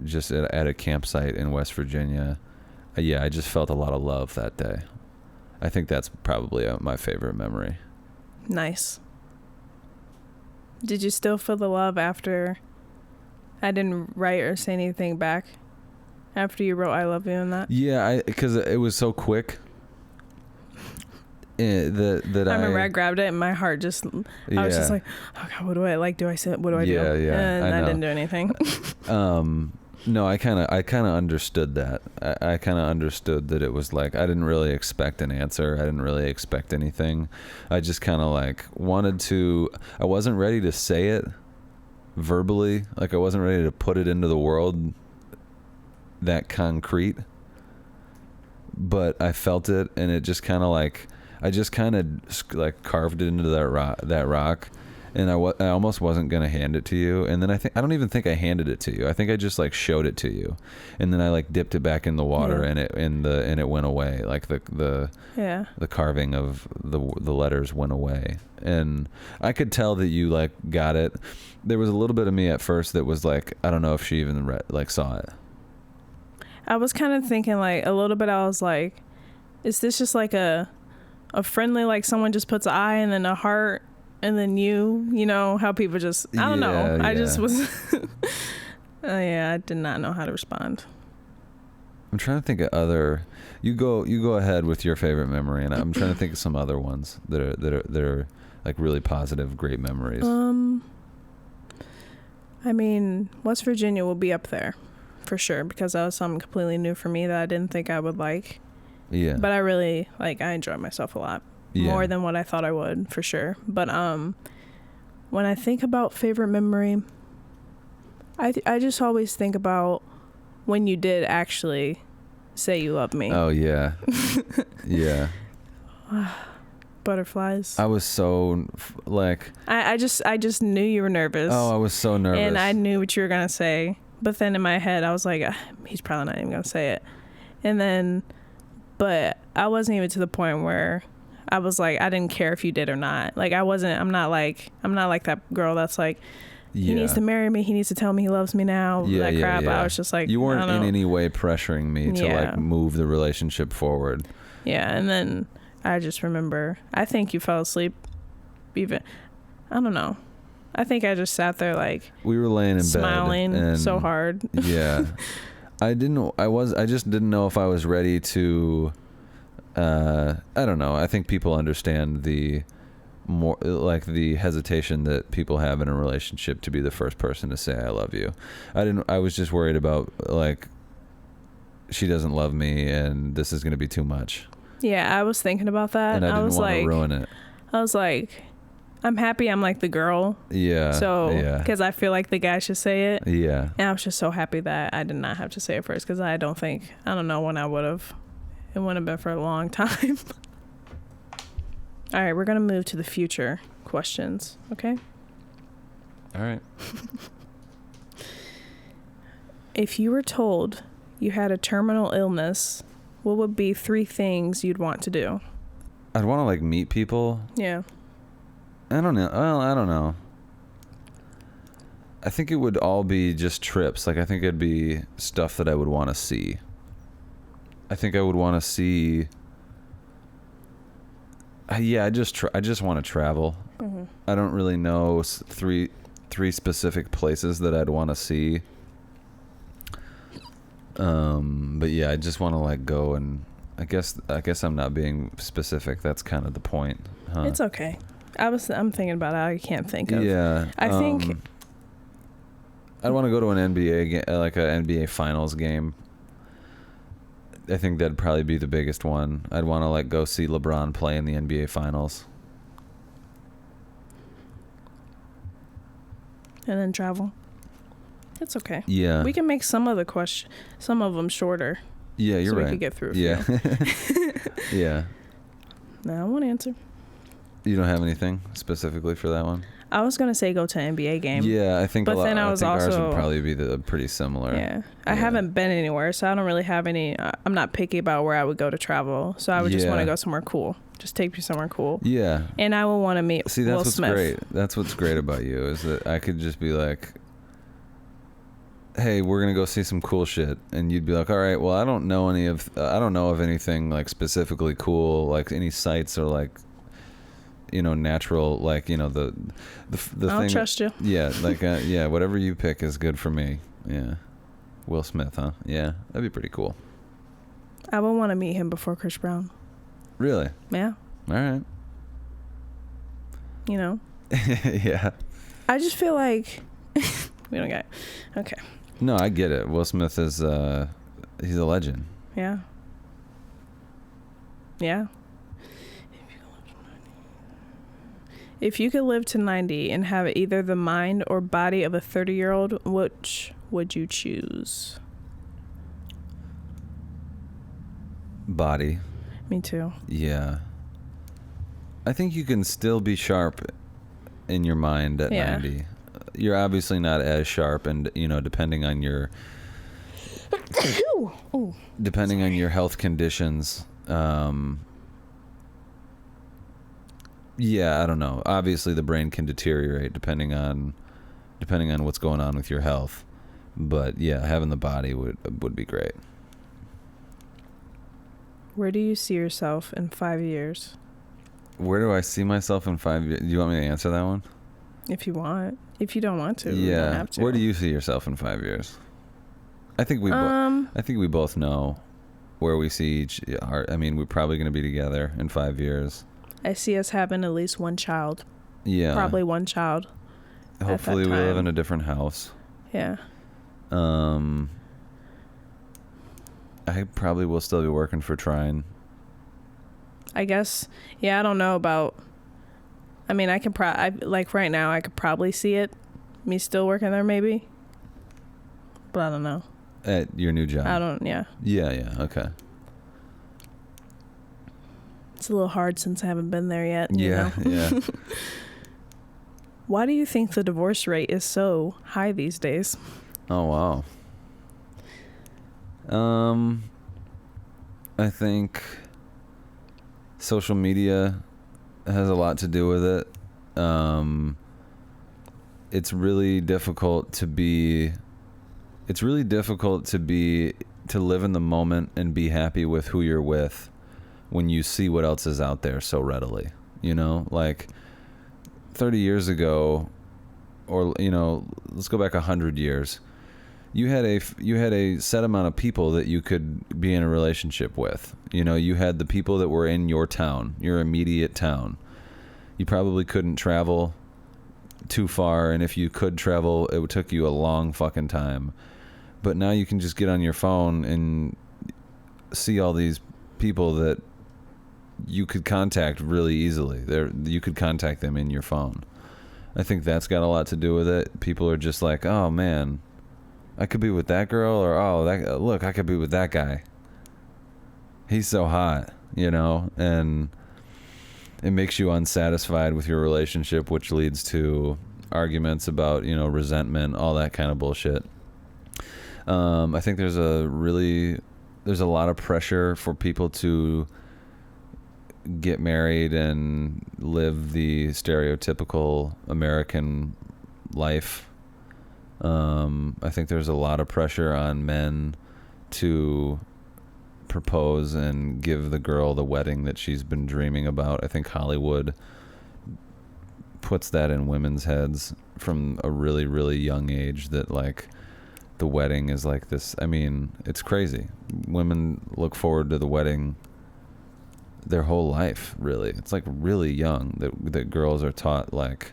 just at a campsite in West Virginia. I just felt a lot of love that day. I think that's probably my favorite memory. Nice. Did you still feel the love after I didn't write or say anything back after you wrote "I love you" and that? Yeah, because it was so quick. I remember I grabbed it and my heart just, I was just like, oh God, what do I like? Do I say, what do I do? Yeah. And I didn't do anything. No, I kind of understood that. I kind of understood that it was like, I didn't really expect an answer. I didn't really expect anything. I just kind of like I wasn't ready to say it verbally. Like I wasn't ready to put it into the world that concrete, but I felt it, and it just kind of like, I just kind of like carved it into that rock, and I almost wasn't gonna hand it to you, and then I don't even think I handed it to you. I think I just like showed it to you, and then I like dipped it back in the water, and it went away. Like the carving of the letters went away, and I could tell that you like got it. There was a little bit of me at first that was like, I don't know if she even saw it. I was kind of thinking like a little bit. I was like, is this just like a friendly, like someone just puts an eye and then a heart and then you know how people just, I don't know. Yeah. I just was, I did not know how to respond. I'm trying to think of other, you go ahead with your favorite memory, and I'm trying to think of some other ones that are like really positive, great memories. I mean, West Virginia will be up there for sure, because that was something completely new for me that I didn't think I would like. Yeah. But I really, like, I enjoyed myself a lot. Yeah. More than what I thought I would, for sure. But when I think about favorite memory, I just always think about when you did actually say you love me. Oh, yeah. Yeah. Butterflies. I was so, like... I just knew you were nervous. Oh, I was so nervous. And I knew what you were going to say. But then in my head, I was like, he's probably not even going to say it. And then, but I wasn't even to the point where I was like, I didn't care if you did or not. Like, I'm not like that girl that's like, he needs to marry me. He needs to tell me he loves me now. Yeah, that crap. Yeah. I was just like, you weren't in any way pressuring me to like move the relationship forward. Yeah. And then I just remember, I think you fell asleep even, I don't know. I think I just sat there like, we were laying in smiling bed and so hard. Yeah. I just didn't know if I was ready to, I don't know. I think people understand the more like the hesitation that people have in a relationship to be the first person to say I love you. I was just worried about like she doesn't love me and this is going to be too much. Yeah, I was thinking about that. And I didn't want to ruin it. I was like, I'm happy I'm like the girl. Yeah. So, because I feel like the guy should say it. Yeah. And I was just so happy that I did not have to say it first, because I don't know when I would have. It wouldn't have been for a long time. All right, we're going to move to the future questions, okay? All right. If you were told you had a terminal illness, what would be 3 things you'd want to do? I'd want to like meet people. Yeah. I don't know. Well, I don't know. I think it would all be just trips. Like, I think it'd be stuff that I would want to see. I think I would want to see... yeah, I just want to travel. Mm-hmm. I don't really know three specific places that I'd want to see. But yeah, I just want to like go, and I guess I'm not being specific. That's kind of the point. Huh? It's okay. I'm thinking about it. I can't think of. Yeah. I think I'd want to go to an NBA game, like an NBA Finals game. I think that'd probably be the biggest one. I'd want to like go see LeBron play in the NBA Finals. And then travel. It's okay. Yeah. We can make some of them shorter. Yeah, you're right. So we could get through. Yeah. Yeah. No, I won't answer. You don't have anything specifically for that one? I was gonna say go to an NBA game. Yeah, I think. But then I was also ours would probably be pretty similar. Yeah, I haven't been anywhere, so I don't really have any. I'm not picky about where I would go to travel, so I would just want to go somewhere cool. Just take me somewhere cool. Yeah. And I would want to meet. See, that's Will what's Smith. great. That's what's great about you is that I could just be like, "Hey, we're gonna go see some cool shit," and you'd be like, "All right, well, I don't know of anything like specifically cool, like any sites or like." Natural, like, the I'll thing. trust you. Yeah, like, yeah, whatever you pick is good for me. Yeah. Will Smith, huh? Yeah, that'd be pretty cool. I would want to meet him before Chris Brown. Really? Yeah. All right. Yeah. I just feel like we don't get it. Okay. No, I get it. Will Smith is, he's a legend. Yeah. Yeah. If you could live to 90 and have either the mind or body of a 30-year-old, which would you choose? Body. Me too. Yeah. I think you can still be sharp in your mind at 90. You're obviously not as sharp, and depending on your depending on your health conditions, yeah, I don't know. Obviously, the brain can deteriorate depending on what's going on with your health. But yeah, having the body would be great. Where do you see yourself in 5 years? Where do I see myself in 5 years? Do you want me to answer that one? If you want. If you don't want to, yeah. You don't have to. Where do you see yourself in 5 years? I think we both know where we see we're probably going to be together in 5 years. I see us having at least one child. Yeah. Probably one child. Hopefully we live in a different house. Yeah. I probably will still be working for Trine. I guess. Yeah, I don't know about. I mean, I can like right now, I could probably see it, me still working there maybe. But I don't know. At your new job? Yeah. Yeah, okay. It's a little hard since I haven't been there yet. Yeah. Why do you think the divorce rate is so high these days? Oh, wow. I think social media has a lot to do with it. It's really difficult to live in the moment and be happy with who you're with when you see what else is out there so readily. You know, like 30 years ago, or, you know, let's go back 100 years. You had a set amount of people that you could be in a relationship with. You know, you had the people that were in your town, your immediate town. You probably couldn't travel too far, and if you could travel, it took you a long fucking time. But now you can just get on your phone and see all these people that you could contact really easily. You could contact them in your phone. I think that's got a lot to do with it. People are just like, oh man, I could be with that girl, or look, I could be with that guy. He's so hot, you know, and it makes you unsatisfied with your relationship, which leads to arguments about, you know, resentment, all that kind of bullshit. I think there's a lot of pressure for people to get married and live the stereotypical American life. I think there's a lot of pressure on men to propose and give the girl the wedding that she's been dreaming about. I think Hollywood puts that in women's heads from a really, really young age, that like the wedding is like this. I mean, it's crazy. Women look forward to the wedding their whole life, really. It's like really young that girls are taught like,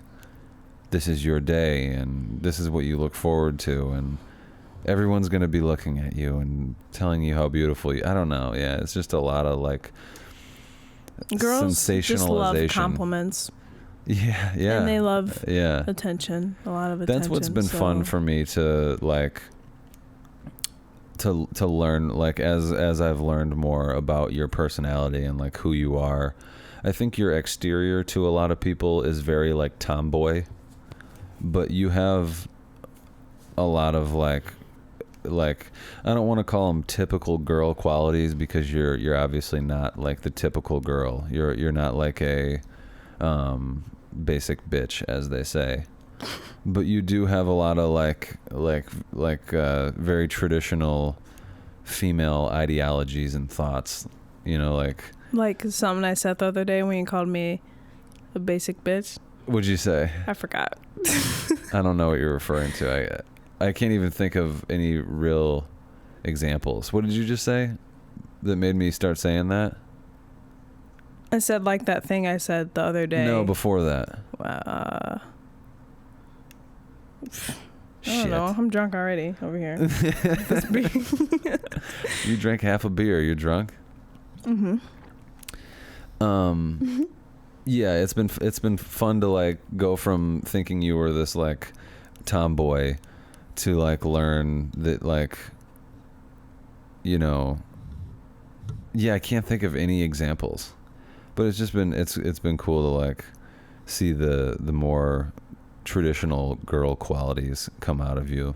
this is your day and this is what you look forward to, and everyone's going to be looking at you and telling you how beautiful you. I don't know. Yeah, it's just a lot of like girls sensationalization. Just love compliments. Yeah. And they love attention, a lot of attention. That's what's been fun for me to like to learn, like as I've learned more about your personality and like who you are. I think your exterior to a lot of people is very like tomboy, but you have a lot of like I don't want to call them typical girl qualities, because you're obviously not like the typical girl. You're not like a basic bitch, as they say, but you do have a lot of like very traditional female ideologies and thoughts, you know, like something I said the other day when you called me a basic bitch. What'd you say? I forgot. I don't know what you're referring to. I can't even think of any real examples. What did you just say that made me start saying that? I said like that thing I said the other day. No, before that. I don't know. I'm drunk already over here. You drank half a beer. You're drunk? Mm-hmm. Yeah, it's been fun to like go from thinking you were this like tomboy to like learn that, like, you know, yeah, I can't think of any examples, but it's just been it's been cool to like see the more traditional girl qualities come out of you.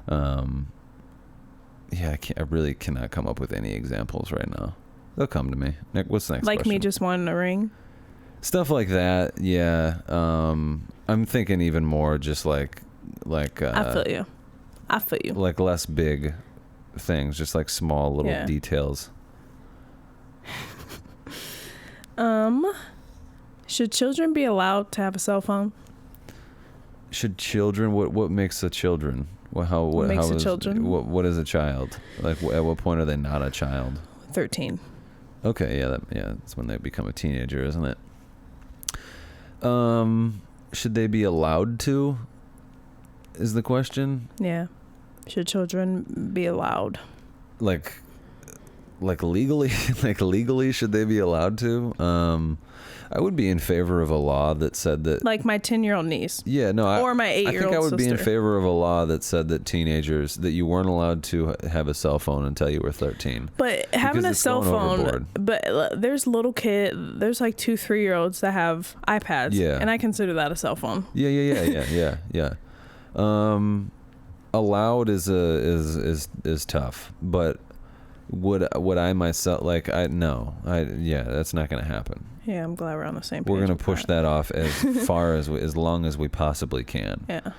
Yeah, I really cannot come up with any examples right now. They'll come to me. Nick, what's the next like question? Me just wanting a ring? Stuff like that, yeah. I'm thinking even more just like I feel you. Like less big things, just like small little details. Should children be allowed to have a cell phone? Should children? What makes a children? What makes a children? What is a child? Like at what point are they not a child? 13. Okay, that's when they become a teenager, isn't it? Should they be allowed to? Is the question? Yeah. Should children be allowed? Like, like legally should they be allowed to? I would be in favor of a law that said that, like my 10-year-old niece. Yeah, no, or my 8-year-old sister. I think I would be in favor of a law that said that teenagers, that you weren't allowed to have a cell phone until you were 13. But having a cell phone, but there's little there's like 2-3-year-olds that have iPads. Yeah, and I consider that a cell phone. Yeah. Allowed is tough, but would I myself, like, that's not going to happen. Yeah, I'm glad we're on the same page. We're going to push that off as far as long as we possibly can. Yeah.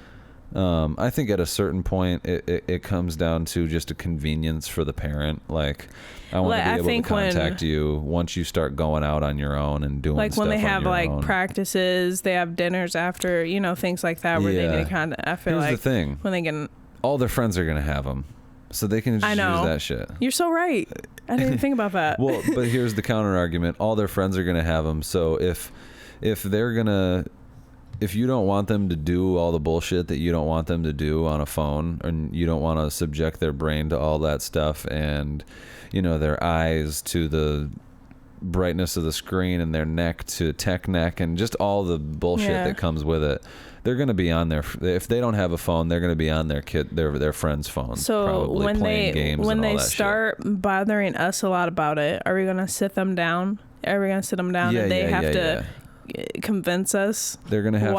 I think at a certain point, it comes down to just a convenience for the parent. Like, I want to be able to contact you once you start going out on your own and doing like stuff when they have like own. Practices, they have dinners after, things like that where they need to kind of. I feel Here's like the thing. When they get all their friends are going to have them. So they can just use that shit. You're so right. I didn't even think about that. Well, but here's the counter argument. All their friends are going to have them. So if they're going to, if you don't want them to do all the bullshit that you don't want them to do on a phone, and you don't want to subject their brain to all that stuff, and, their eyes to the brightness of the screen, and their neck to tech neck, and just all the bullshit that comes with it, they're going to be on their, if they don't have a phone, they're going to be on their friend's phone. So probably when playing games when and all they that start bothering us a lot about it, are we going to sit them down? Are we going to sit them down and they have to convince us? They're going to have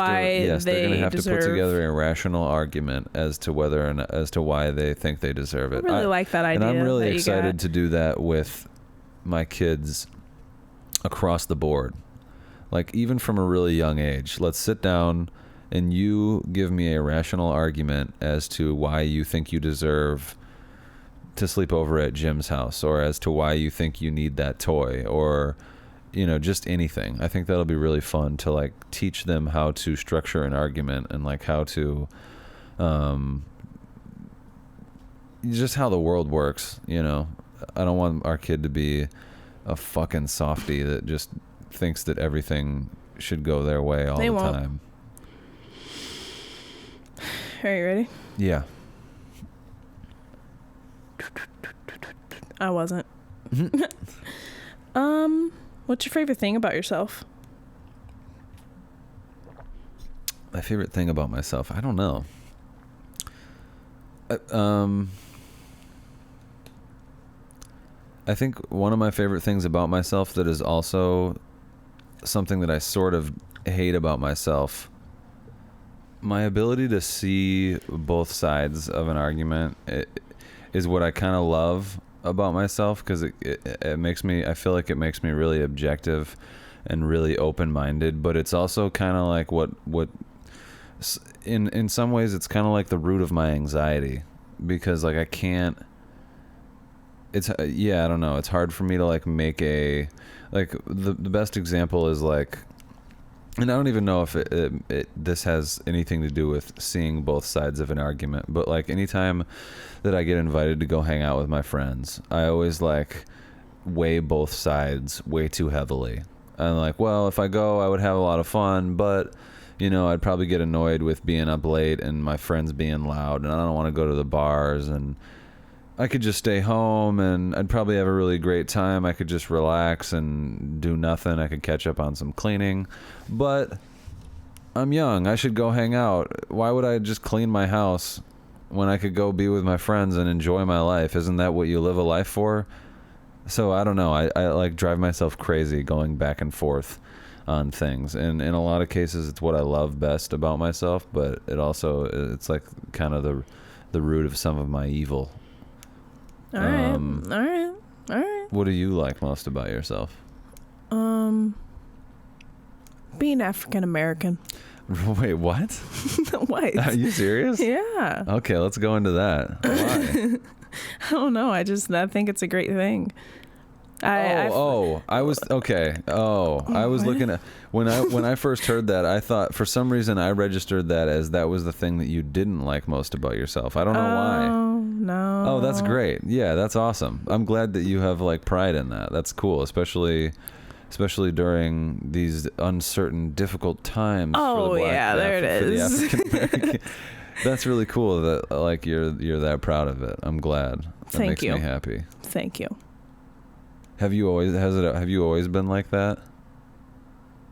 they're going to have to put together a rational argument as to why they think they deserve it. I really like that idea. And I'm really excited to do that with my kids across the board. Like, even from a really young age, let's sit down and you give me a rational argument as to why you think you deserve to sleep over at Jim's house, or as to why you think you need that toy, or, just anything. I think that'll be really fun to, like, teach them how to structure an argument, and, like, how to, just how the world works, I don't want our kid to be a fucking softie that just thinks that everything should go their way all the time. Are you ready? Yeah. I wasn't. What's your favorite thing about yourself? My favorite thing about myself? I don't know. I think one of my favorite things about myself that is also something that I sort of hate about myself, my ability to see both sides of an argument is what I kind of love about myself, because it makes me, I feel like it makes me really objective and really open-minded, but it's also kind of like what in some ways it's kind of like the root of my anxiety, because like I can't, I don't know, it's hard for me to like make the best example is like, and I don't even know if this has anything to do with seeing both sides of an argument, but like anytime that I get invited to go hang out with my friends, I always like weigh both sides way too heavily. I'm like, well, if I go, I would have a lot of fun, but I'd probably get annoyed with being up late and my friends being loud, and I don't want to go to the bars, and I could just stay home and I'd probably have a really great time. I could just relax and do nothing. I could catch up on some cleaning, but I'm young. I should go hang out. Why would I just clean my house when I could go be with my friends and enjoy my life? Isn't that what you live a life for? So I don't know. I like drive myself crazy going back and forth on things. And in a lot of cases, it's what I love best about myself, but it's like kind of the root of some of my evil. All right. What do you like most about yourself? Being African American. Wait, what? What? Are you serious? Yeah. Okay, let's go into that. Why? I don't know. I think it's a great thing. I was looking at when I first heard that, I thought for some reason I registered that as that was the thing that you didn't like most about yourself. I don't know why. No. Oh, that's great. Yeah, that's awesome. I'm glad that you have like pride in that. That's cool, especially during these uncertain, difficult times. Oh, for the black, there it is. For the African American. That's really cool that like you're that proud of it. I'm glad. That makes me happy. Thank you. Have you always been like that?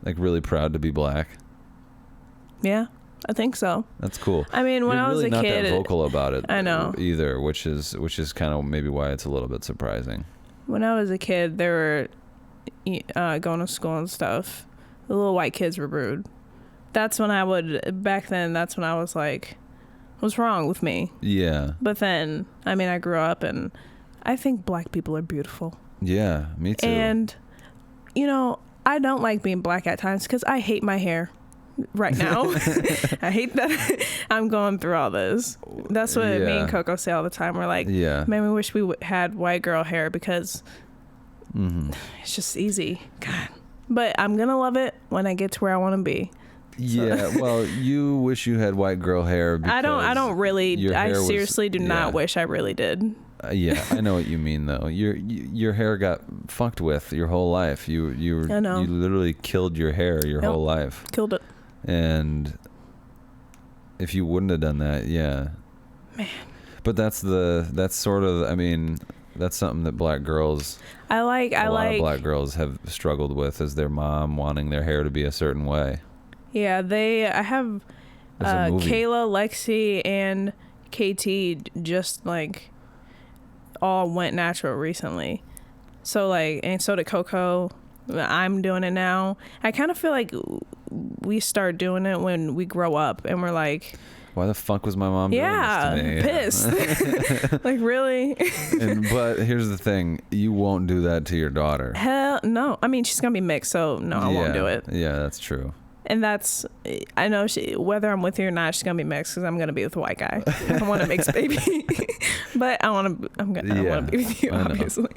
Like really proud to be black? Yeah, I think so. That's cool. I mean, when I was really a kid, not that vocal about it. I know either, which is kind of maybe why it's a little bit surprising. When I was a kid, they were going to school and stuff. The little white kids were rude. That's when back then, that's when I was like, what's wrong with me? Yeah. But then, I mean, I grew up and I think black people are beautiful. Yeah, me too. And, you know, I don't like being black at times because I hate my hair right now. I hate that I'm going through all this. That's what me and Coco say all the time. We're like, man, we wish we had white girl hair because it's just easy. God. But I'm going to love it when I get to where I want to be. Yeah, well, you wish you had white girl hair. Because I don't really. I seriously do not wish I really did. Yeah, I know what you mean though. Your hair got fucked with your whole life. You literally killed your hair your whole life. Killed it. And if you wouldn't have done that, man. But that's sort of, I mean, that's something that black girls. A lot of black girls have struggled with, is their mom wanting their hair to be a certain way. Yeah, I have Kayla, Lexi, and KT just like all went natural recently. So like, and so did Coco. I'm doing it now. I kind of feel like we start doing it when we grow up and we're like, why the fuck was my mom doing this to me? Pissed. Like, really? But here's the thing. You won't do that to your daughter. Hell no. I mean, she's going to be mixed, so no, I won't do it. Yeah, that's true. And I know whether I'm with you or not, she's going to be mixed because I'm going to be with a white guy. I want a mixed baby. But I want to be with you, obviously.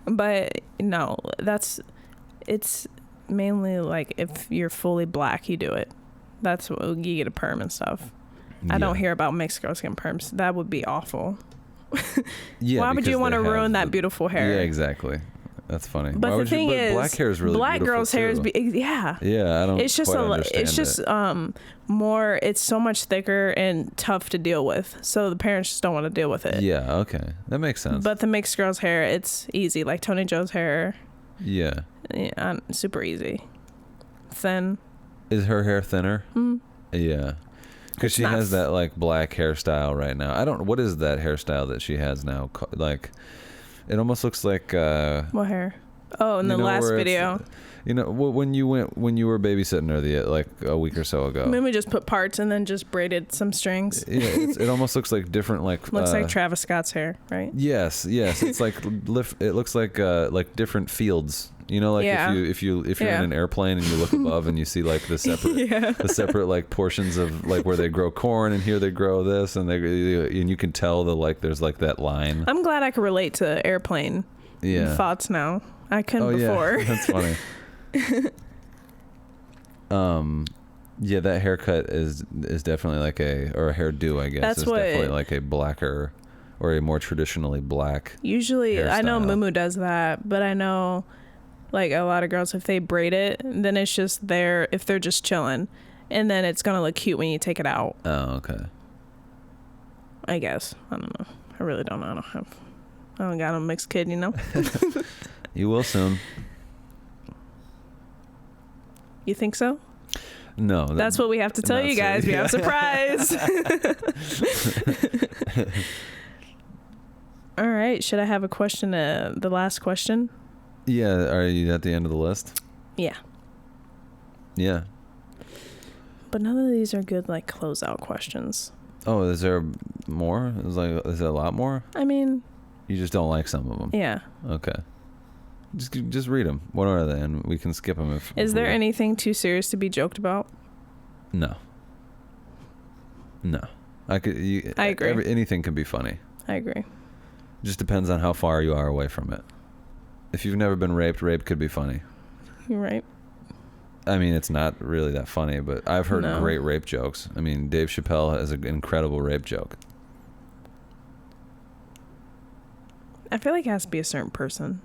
But no, it's mainly like if you're fully black, you do it. That's what you get a perm and stuff. I don't hear about mixed girls getting perms. That would be awful. Why would you want to ruin that beautiful hair? Yeah, exactly. That's funny. But the thing is, black hair is really black girls' hair is yeah. I don't. It's just more. It's so much thicker and tough to deal with. So the parents just don't want to deal with it. Yeah. Okay, that makes sense. But the mixed girls' hair, it's easy. Like Tony Joe's hair. Yeah. Super easy. Thin. Is her hair thinner? Yeah. Because she has that like black hairstyle right now. What is that hairstyle that she has now? Like, it almost looks like. What hair? Oh, in the last video. You know, when you were babysitting her like a week or so ago. Maybe we just put parts and then just braided some strings. Yeah, it almost looks like different like. Looks like Travis Scott's hair, right? Yes. It's like it looks like different fields. You know, like if you're in an airplane and you look above and you see like the separate like portions of like where they grow corn and here they grow this and you can tell there's like that line. I'm glad I can relate to airplane thoughts now. I couldn't before. Yeah. That's funny. Yeah, that haircut is definitely like a hairdo, I guess. That's definitely like a blacker or a more traditionally black. Usually, hairstyle. I know Mumu does that, but I know like a lot of girls, if they braid it, then it's just there if they're just chilling, and then it's gonna look cute when you take it out. Oh, okay. I guess I don't know. I really don't know. I don't got a mixed kid, you know. You will soon. You think so? No. That's what we have to tell you guys. We have a surprise. All right. Should I have a question? The last question? Yeah. Are you at the end of the list? Yeah. Yeah. But none of these are good, like, closeout questions. Oh, is there more? Is there a lot more? I mean... You just don't like some of them? Yeah. Okay. Just read them. What are they? And we can skip them if... Is there anything too serious to be joked about? No. I agree. Anything can be funny. I agree. It just depends on how far you are away from it. If you've never been raped, rape could be funny. You're right. I mean, it's not really that funny, but I've heard great rape jokes. I mean, Dave Chappelle has an incredible rape joke. I feel like it has to be a certain person.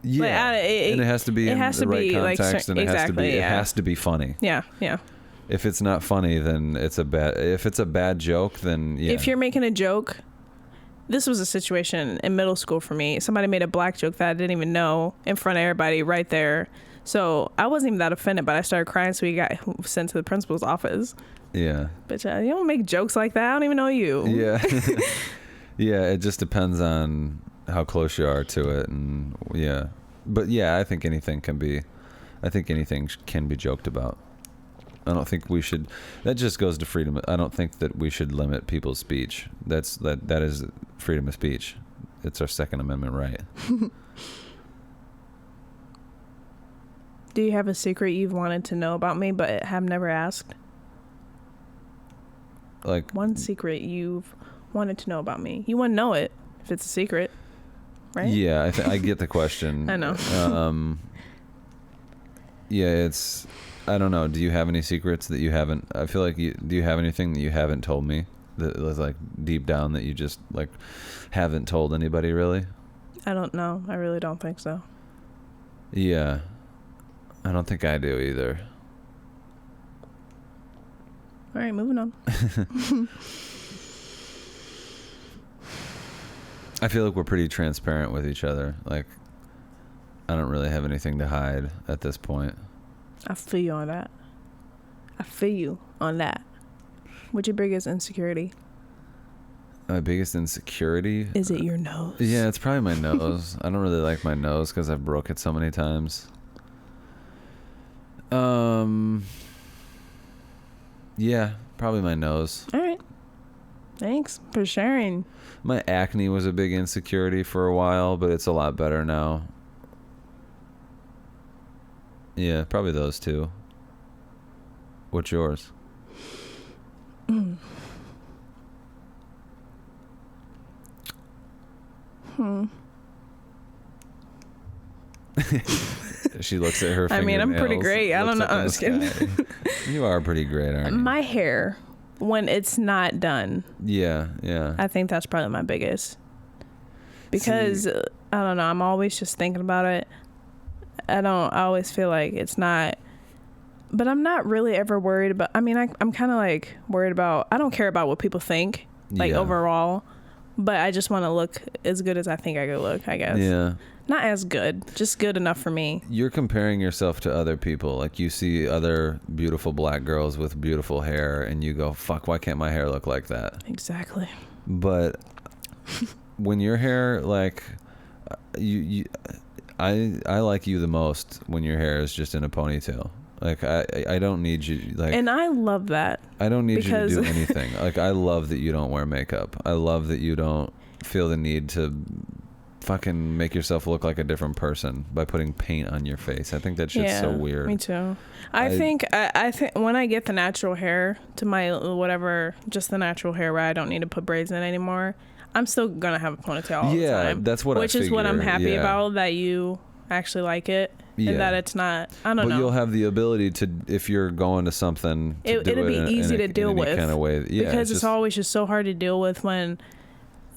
Yeah, and it has to be in the right context, and it has to be funny. Yeah. If it's not funny, then if it's a bad joke, then yeah. If you're making a joke this was a situation in middle school for me. Somebody made a black joke that I didn't even know in front of everybody right there. So I wasn't even that offended, but I started crying, so he got sent to the principal's office. Yeah. Bitch, you don't make jokes like that. I don't even know you. Yeah. Yeah, it just depends on how close you are to it, and yeah. But yeah, I think anything can be joked about. I don't think we should. That just goes to freedom. I don't think that we should limit people's speech. That is freedom of speech. It's our Second Amendment right. Do you have a secret you've wanted to know about me but have never asked? Like one secret you've wanted to know about me. You wouldn't know it if it's a secret, right? Yeah, I get the question. I know. Yeah, I don't know. Do you have any secrets that you haven't? I feel like do you have anything that you haven't told me that was like deep down that you just like haven't told anybody really? I don't know. I really don't think so. Yeah. I don't think I do either. All right, moving on. I feel like we're pretty transparent with each other. Like, I don't really have anything to hide at this point. I feel you on that. What's your biggest insecurity? My biggest insecurity? Is it your nose? Yeah, it's probably my nose. I don't really like my nose because I've broke it so many times. Yeah, probably my nose. All right. Thanks for sharing. My acne was a big insecurity for a while, but it's a lot better now. Yeah, probably those two. What's yours? She looks at her fingernails. I mean, I'm pretty great. I don't know. I'm just kidding. You are pretty great, aren't you? My hair, when it's not done. Yeah. I think that's probably my biggest. Because, I don't know, I'm always just thinking about it. I always feel like it's not. But I'm not really ever worried about. I mean, I'm kind of like worried about. I don't care about what people think, like overall. But I just want to look as good as I think I could look, I guess. Yeah. Not as good, just good enough for me. You're comparing yourself to other people. Like, you see other beautiful black girls with beautiful hair, and you go, fuck, why can't my hair look like that? Exactly. But when your hair, like, I like you the most when your hair is just in a ponytail. Like, I don't need you, like... And I love that. I don't need you to do anything. Like, I love that you don't wear makeup. I love that you don't feel the need to fucking make yourself look like a different person by putting paint on your face. I think that shit's so weird. Me too. I think when I get the natural hair to my whatever, just the natural hair where I don't need to put braids in anymore, I'm still gonna have a ponytail all the time. That's what which is what I'm happy about, that you actually like it. Yeah. And that it's not, I don't know. But you'll have the ability to, if you're going to something, it'll be easy to deal with. Kind of way. Yeah, because it's always just so hard to deal with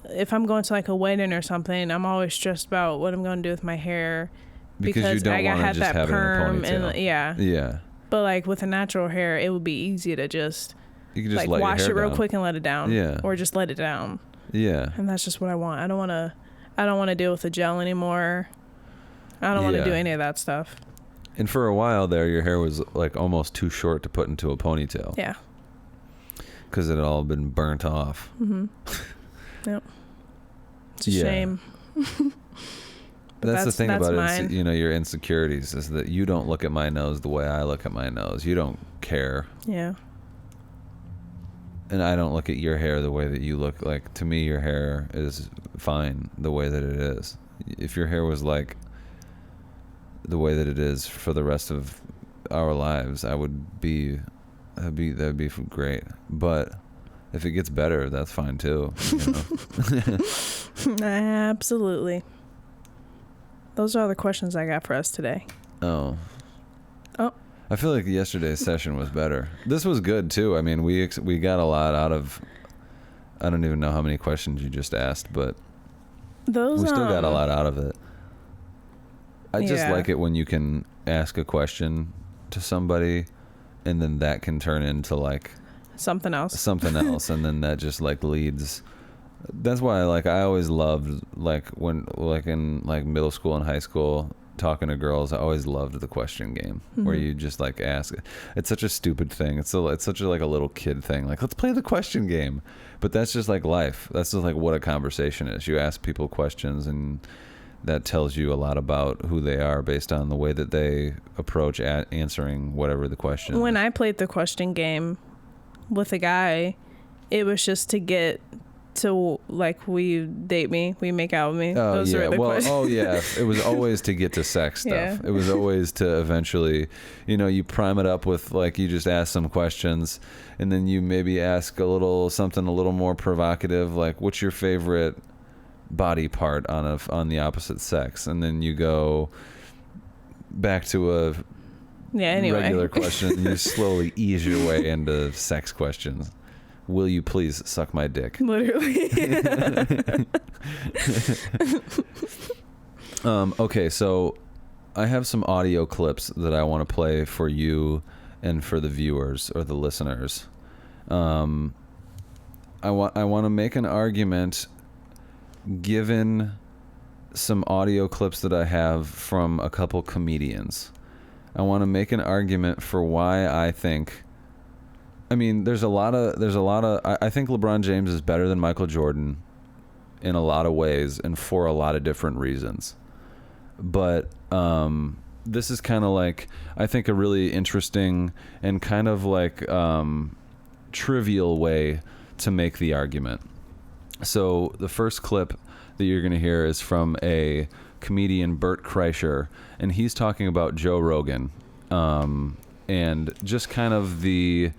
if I'm going to like a wedding or something, I'm always stressed about what I'm going to do with my hair. Because you don't want to just have perm it in a ponytail. Yeah. But like with a natural hair, it would be easy to just, you can just like wash it real down. Quick and let it down. Yeah. Or just let it down. Yeah. And that's just what I want. I don't want to deal with the gel anymore. I don't want to do any of that stuff. And for a while there, your hair was like almost too short to put into a ponytail. Yeah. Because it had all been burnt off. Mm-hmm. Yep. It's a shame. That's the thing about it. Your insecurities is that you don't look at my nose the way I look at my nose. You don't care. Yeah. And I don't look at your hair the way that you look. Like, to me, your hair is fine the way that it is. If your hair was like the way that it is for the rest of our lives, that'd be great. But if it gets better, that's fine too. Absolutely. Those are all the questions I got for us today. Oh. I feel like yesterday's session was better. This was good too. I mean, we got a lot out of. I don't even know how many questions you just asked, but we still got a lot out of it. I just like it when you can ask a question to somebody, and then that can turn into like something else, and then that just like leads That's why, I always loved, in middle school and high school, talking to girls. I always loved the question game, where you just ask. It's such a stupid thing. It's such a little kid thing. Let's play the question game. But that's just life. That's just what a conversation is. You ask people questions, and that tells you a lot about who they are based on the way that they approach answering whatever the question is. When I played the question game with a guy, it was just to get to will you date me? Will you make out with me? Oh, yeah. It was always to get to sex stuff. Yeah. It was always to eventually, you prime it up with you just ask some questions, and then you maybe ask something a little more provocative, what's your favorite body part on the opposite sex, and then you go back to a regular question, and you slowly ease your way into sex questions. Will you please suck my dick? Literally. Okay, so I have some audio clips that I want to play for you and for the viewers or the listeners. I want to make an argument given some audio clips that I have from a couple comedians. I want to make an argument for why I think. I think LeBron James is better than Michael Jordan in a lot of ways and for a lot of different reasons. But this is kind of I think a really interesting and kind of trivial way to make the argument. So the first clip that you're going to hear is from a comedian, Bert Kreischer, and he's talking about Joe Rogan, and just kind of the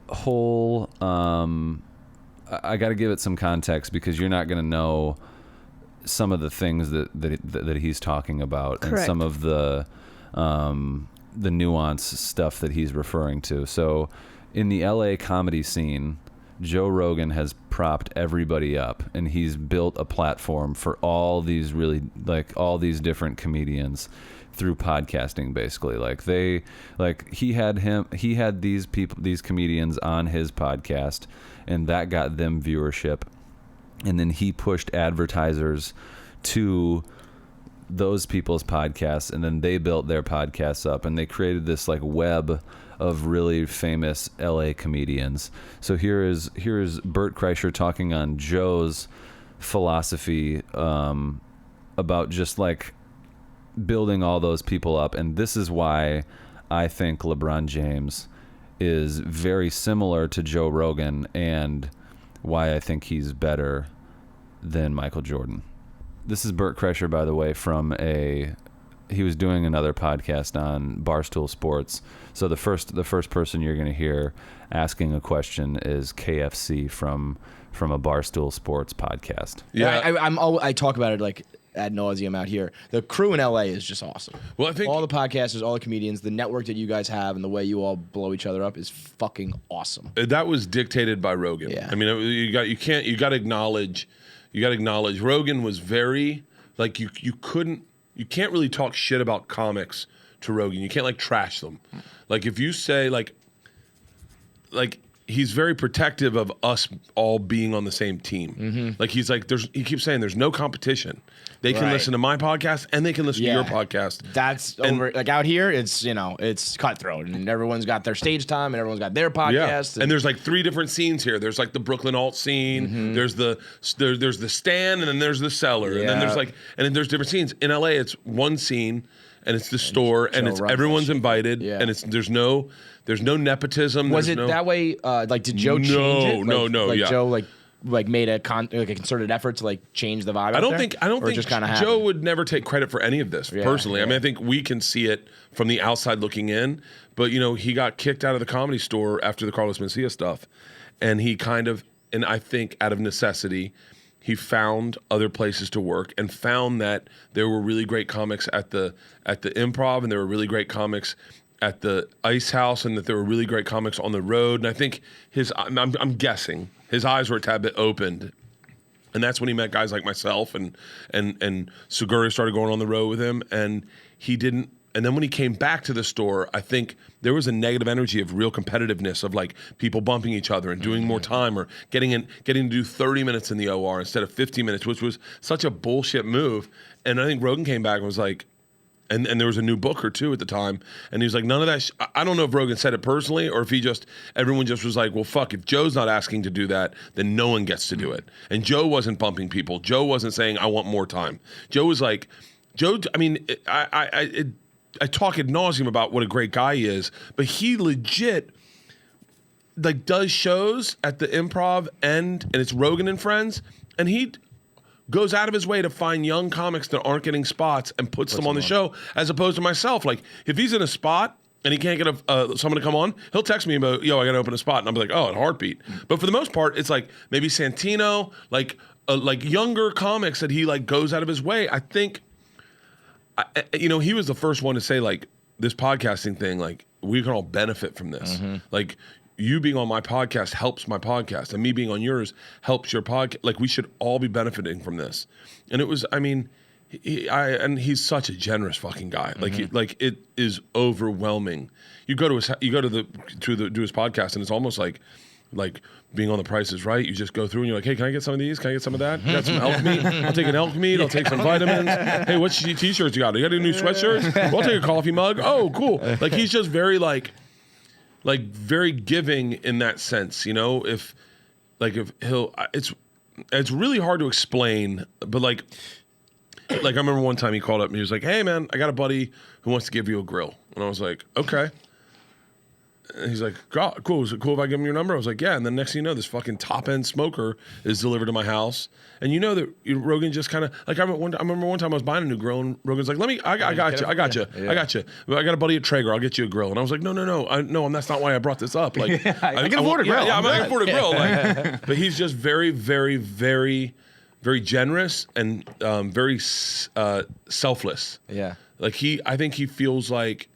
whole I got to give it some context because you're not going to know some of the things that he's talking about. Correct. And some of the nuance stuff that he's referring to. So in the LA comedy scene, Joe Rogan has propped everybody up, and he's built a platform for all these all these different comedians through podcasting, basically. He had these comedians on his podcast, and that got them viewership, and then he pushed advertisers to those people's podcasts, and then they built their podcasts up, and they created this web of really famous LA comedians. So here is Bert Kreischer talking on Joe's philosophy about just building all those people up, and this is why I think LeBron James is very similar to Joe Rogan, and why I think he's better than Michael Jordan. This is Bert Kreischer, by the way, he was doing another podcast on Barstool Sports. So the first person you're going to hear asking a question is KFC from a Barstool Sports podcast. Yeah, I talk about it ad nauseum out here. The crew in LA is just awesome. Well, I think all the podcasters, all the comedians, the network that you guys have, and the way you all blow each other up is fucking awesome. That was dictated by Rogan. Yeah. I mean, you got to acknowledge Rogan was very you can't really talk shit about comics to Rogan. You can't trash them. If you say he's very protective of us all being on the same team. Mm-hmm. He keeps saying there's no competition. They can listen to my podcast and they can listen to your podcast. That's over. Out here, it's it's cutthroat, and everyone's got their stage time, and everyone's got their podcast. Yeah. And there's 3 different scenes here. There's the Brooklyn alt scene. Mm-hmm. There's the stand, and then there's the cellar, and then there's different scenes. In LA, it's one scene, and it's the store, and it's everyone's invited, and there's no nepotism. Was it that way? Did Joe change it? No. Joe made a concerted effort to change the vibe. I don't think Joe would never take credit for any of this personally. Yeah. I mean, I think we can see it from the outside looking in, but he got kicked out of the Comedy Store after the Carlos Mencia stuff, and and I think out of necessity, he found other places to work and found that there were really great comics at the Improv, and there were really great comics at the Ice House, and that there were really great comics on the road. And I think I'm guessing his eyes were a tad bit opened, and that's when he met guys like myself, and Segura started going on the road with him, and he didn't. And then when he came back to the store, I think there was a negative energy of real competitiveness of like people bumping each other and doing more time or getting to do 30 minutes in the OR instead of 15 minutes, which was such a bullshit move. And I think Rogan came back and was like, and there was a new book or two at the time, and he was like, none of that. I don't know if Rogan said it personally or if everyone just was like, well, fuck, if Joe's not asking to do that, then no one gets to do it. And Joe wasn't bumping people. Joe wasn't saying, I want more time. Joe was like, I mean, I talk ad nauseum about what a great guy he is, but he legit like does shows at the Improv and it's Rogan and Friends, and he goes out of his way to find young comics that aren't getting spots and puts them on the show, as opposed to myself. Like if he's in a spot and he can't get someone to come on, he'll text me about, yo, I got to open a spot, and I'll be like, oh, at heartbeat. But for the most part, it's like maybe Santino, like younger comics that he like goes out of his way. I think. He was the first one to say, like, this podcasting thing, like, we can all benefit from this. Mm-hmm. Like, you being on my podcast helps my podcast, and me being on yours helps your podcast. Like, we should all be benefiting from this. And it was, I mean, he's such a generous fucking guy. Mm-hmm. Like, it is overwhelming. You go to his podcast, and it's almost like being on The Price is Right. You just go through and you're like, hey, can I get some of these? Can I get some of that? You got some elk meat? I'll take an elk meat. I'll take some vitamins. Hey, what t-shirts you got? You got any new sweatshirts? Well, I'll take a coffee mug. Oh, cool. Like, he's just very very giving in that sense, you know? If it's really hard to explain, but like I remember one time he called up and he was like, hey man, I got a buddy who wants to give you a grill. And I was like, okay. And he's like, cool. Is it cool if I give him your number? I was like, yeah. And then next thing you know, this fucking top end smoker is delivered to my house. And you know that Rogan just kind of like, I remember one time I was buying a new grill and Rogan's like, I got you. I got a buddy at Traeger. I'll get you a grill. And I was like, no, that's not why I brought this up. Like, I can afford a grill. Yeah, I can afford a grill. Like, but he's just very, very, very, very generous and very selfless. Yeah. Like I think he feels like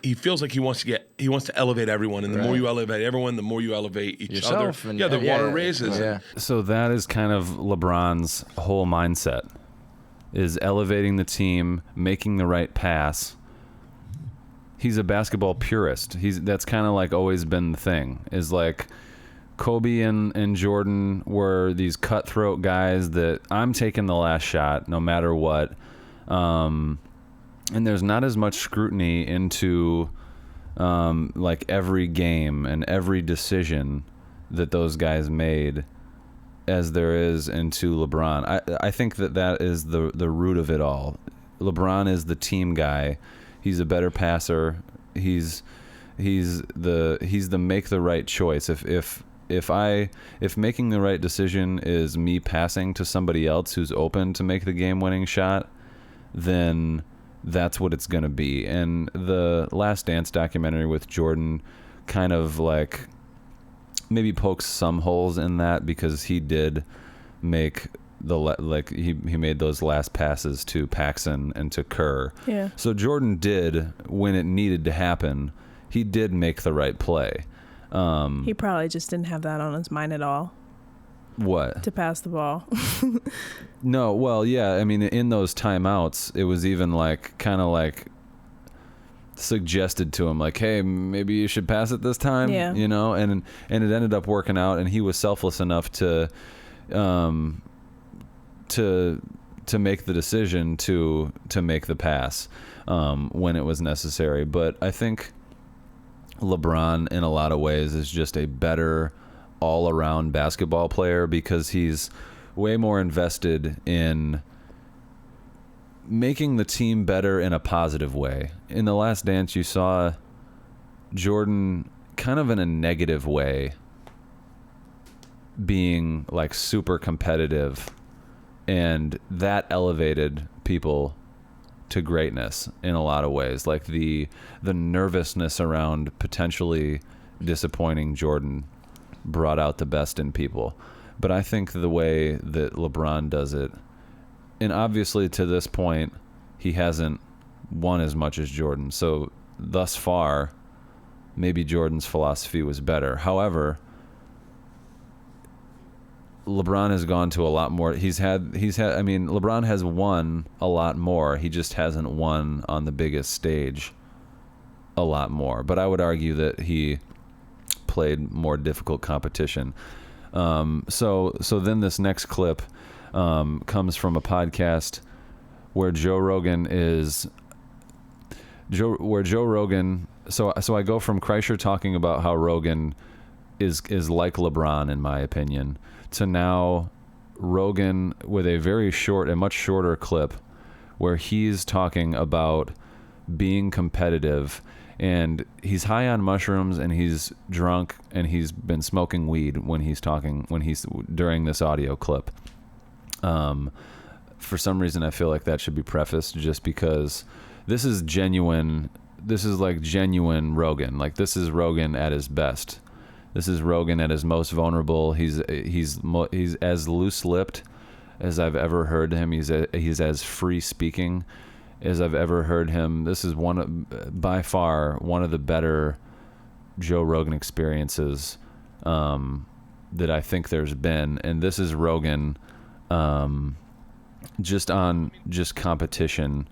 he wants to elevate everyone, and the more you elevate everyone, the more you elevate yourself other. The water raises. Yeah. So that is kind of LeBron's whole mindset: is elevating the team, making the right pass. He's a basketball purist. That's kind of like always been the thing. Is like Kobe and Jordan were these cutthroat guys that I'm taking the last shot no matter what. And there's not as much scrutiny into like every game and every decision that those guys made as there is into LeBron. I think that is the root of it all. LeBron is the team guy. He's a better passer. He's the make the right choice. If making the right decision is me passing to somebody else who's open to make the game-winning shot, then that's what it's going to be. And the Last Dance documentary with Jordan kind of like maybe pokes some holes in that, because he did make he made those last passes to Paxson and to Kerr. Yeah. So Jordan did, when it needed to happen, he did make the right play. He probably just didn't have that on his mind at all. What? To pass the ball. No, well, yeah. I mean, in those timeouts, it was even like kind of like suggested to him, like, "Hey, maybe you should pass it this time." Yeah. You know, and it ended up working out, and he was selfless enough to make the decision to make the pass when it was necessary. But I think LeBron, in a lot of ways, is just a better all-around basketball player, because he's way more invested in making the team better in a positive way. In The Last Dance, you saw Jordan kind of in a negative way being like super competitive, and that elevated people to greatness in a lot of ways. Like the nervousness around potentially disappointing Jordan brought out the best in people. But I think the way that LeBron does it, and obviously to this point he hasn't won as much as Jordan, so thus far maybe Jordan's philosophy was better. However, LeBron has gone to a lot more. He's had. I mean, LeBron has won a lot more. He just hasn't won on the biggest stage a lot more. But I would argue that he played more difficult competition. So then this next clip comes from a podcast where Joe Rogan. So I go from Kreischer talking about how Rogan is like LeBron in my opinion, to now Rogan with a much shorter clip where he's talking about being competitive, and he's high on mushrooms and he's drunk and he's been smoking weed when he's during this audio clip. For some reason I feel like that should be prefaced, just because this is genuine. This is like genuine Rogan. Like, this is Rogan at his best. This is Rogan at his most vulnerable. He's as loose-lipped as I've ever heard him. He's as free speaking as I've ever heard him. This is by far one of the better Joe Rogan experiences that I think there's been. And this is Rogan just competition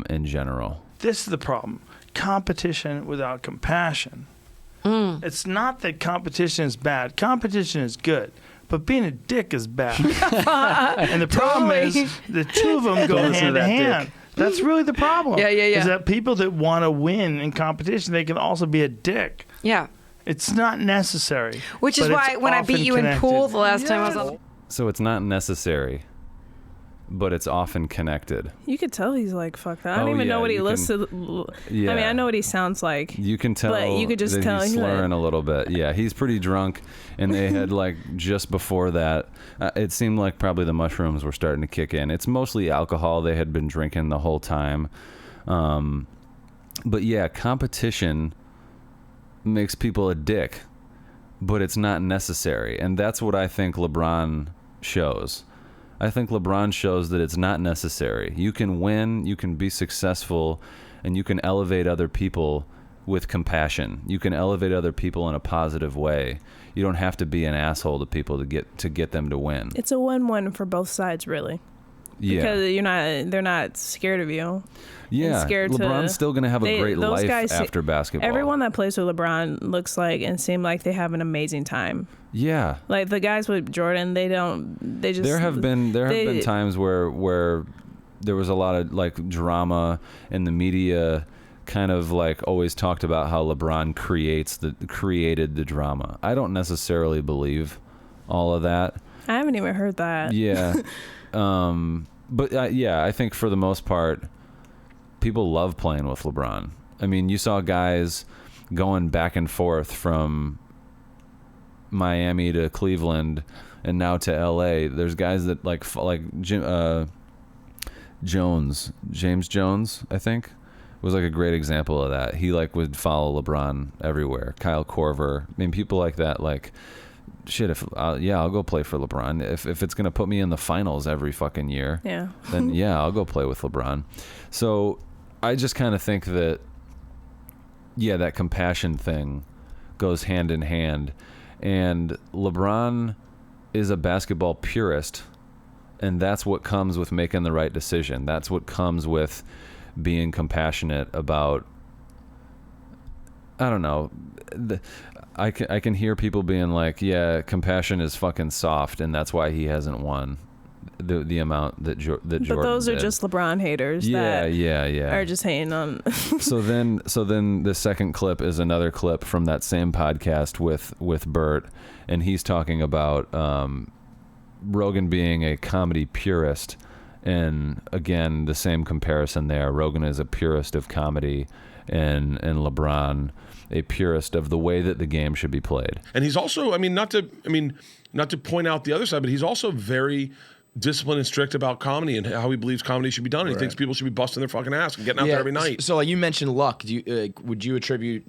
in general. This is the problem. Competition without compassion. It's not that competition is bad. Competition is good. But being a dick is bad. And the problem is the two of them go hand in hand. That's really the problem. Yeah. Is that people that want to win in competition, they can also be a dick. Yeah. It's not necessary. Which is why when I beat you in pool the last time I was on. So it's not necessary, but it's often connected. You could tell he's like, fuck that. I don't even know what he listed. Yeah. I mean, I know what he sounds like. You can tell, but you could just tell he's slurring a little bit. Yeah, he's pretty drunk, and they had like just before that, it seemed like probably the mushrooms were starting to kick in. It's mostly alcohol they had been drinking the whole time. But yeah, competition makes people a dick, but it's not necessary, and that's what I think LeBron shows. I think LeBron shows that it's not necessary. You can win, you can be successful, and you can elevate other people with compassion. You can elevate other people in a positive way. You don't have to be an asshole to people to get them to win. It's a win-win for both sides, really. Yeah. Because they're not scared of you. Yeah. LeBron's still going to have a great life after basketball. Everyone that plays with LeBron looks like and seem like they have an amazing time. Yeah. Like the guys with Jordan, there have been times where there was a lot of like drama, and the media kind of like always talked about how LeBron created the drama. I don't necessarily believe all of that. I haven't even heard that. Yeah. But I think for the most part, people love playing with LeBron. I mean, you saw guys going back and forth from Miami to Cleveland and now to LA. There's guys that like James Jones, I think, was like a great example of that. He like would follow LeBron everywhere. Kyle Korver. I mean, people like that, like, shit, I'll go play for LeBron. If it's going to put me in the finals every fucking year, then I'll go play with LeBron. So I just kind of think that, that compassion thing goes hand in hand. And LeBron is a basketball purist, and that's what comes with making the right decision. That's what comes with being compassionate about, I don't know, I can hear people being like, yeah, compassion is fucking soft, and that's why he hasn't won the amount that Jordan did. But those are just LeBron haters. Yeah. Are just hating on. So then the second clip is another clip from that same podcast with Bert, and he's talking about Rogan being a comedy purist, and again the same comparison there. Rogan is a purist of comedy, and LeBron a purist of the way that the game should be played. And he's also, not to point out the other side, but he's also very disciplined and strict about comedy and how he believes comedy should be done. Right. He thinks people should be busting their fucking ass and getting out there every night. So like you mentioned luck. Would you attribute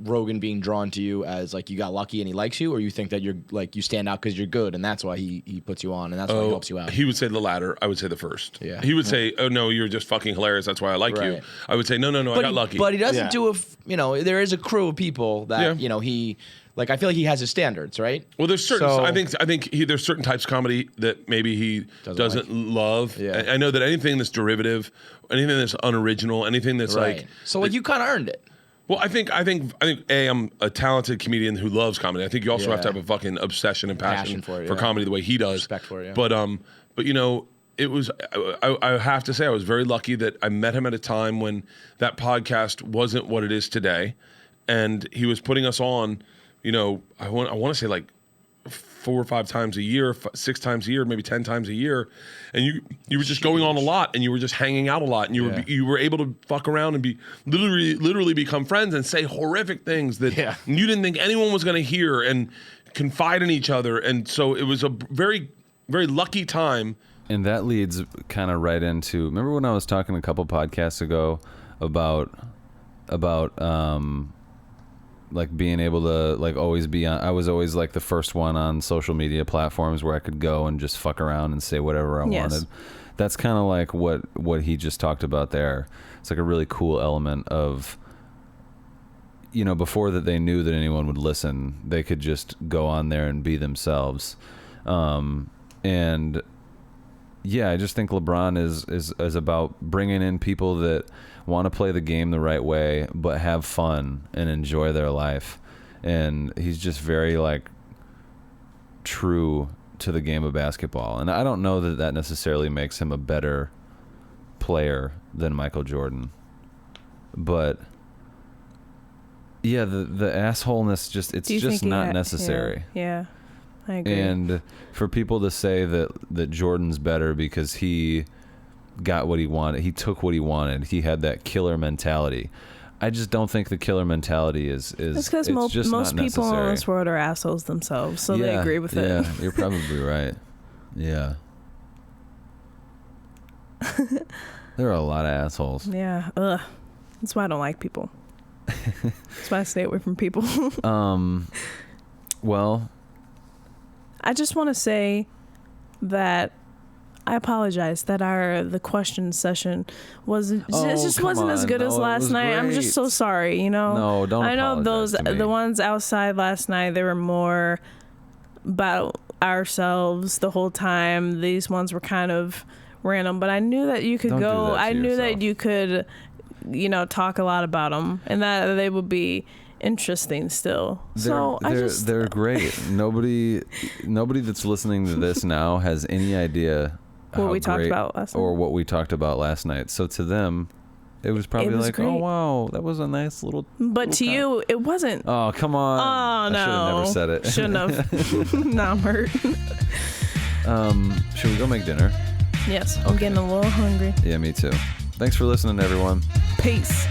Rogan being drawn to you as like you got lucky and he likes you, or you think that you're like you stand out because you're good and that's why he puts you on and that's why he helps you out? He would say the latter. I would say the first. Yeah. He would say, "Oh no, you're just fucking hilarious. That's why I like you." I would say, "No, I got lucky." But he doesn't do there is a crew of people that he Like I feel like he has his standards, right? Well, there's certain. So, I think there's certain types of comedy that maybe he doesn't love. Yeah. I know that anything that's derivative, anything that's unoriginal, anything that's like. So like you kind of earned it. Well, I think I'm a talented comedian who loves comedy. I think you also have to have a fucking obsession and passion for comedy the way he does. Respect for it. Yeah. But you know, it was. I have to say, I was very lucky that I met him at a time when that podcast wasn't what it is today, and he was putting us on. You know, I want to say like 4 or 5 times a year, 6 times a year, maybe 10 times a year, and you were just going on a lot, and you were just hanging out a lot, and you were able to fuck around and be literally become friends and say horrific things that you didn't think anyone was going to hear and confide in each other, and so it was a very, very lucky time. And that leads kind of right into, remember when I was talking a couple podcasts ago about like being able to like always be on, I was always like the first one on social media platforms where I could go and just fuck around and say whatever I wanted. That's kind of like what he just talked about there. It's like a really cool element of, you know, before that they knew that anyone would listen, they could just go on there and be themselves. And yeah, I just think LeBron is about bringing in people that want to play the game the right way, but have fun and enjoy their life. And he's just very like true to the game of basketball. And I don't know that necessarily makes him a better player than Michael Jordan. But yeah, the assholeness it's just not necessary. Yeah. I agree. And for people to say that Jordan's better because he got what he wanted, he took what he wanted, he had that killer mentality. I just don't think the killer mentality is it's because most people on this world are assholes themselves, so they agree with it. Yeah, you're probably right. Yeah. There are a lot of assholes. Yeah. Ugh. That's why I don't like people. That's why I stay away from people. Well, I just want to say that I apologize that the question session wasn't as good as last night. Great. I'm just so sorry, you know. No, don't. I know the ones outside last night, they were more about ourselves the whole time. These ones were kind of random, but I knew that you could go. I knew that you could, you know, talk a lot about them, and that they would be interesting still. They're great. Nobody that's listening to this now has any idea what we talked about last night, or what we talked about last night. So to them, it was probably like, great. Oh wow, that was a nice little. But to you, it wasn't. Oh come on! Oh no! I should have never said it. Shouldn't have. Now I'm hurt. Should we go make dinner? Yes, I'm getting a little hungry. Yeah, me too. Thanks for listening, everyone. Peace.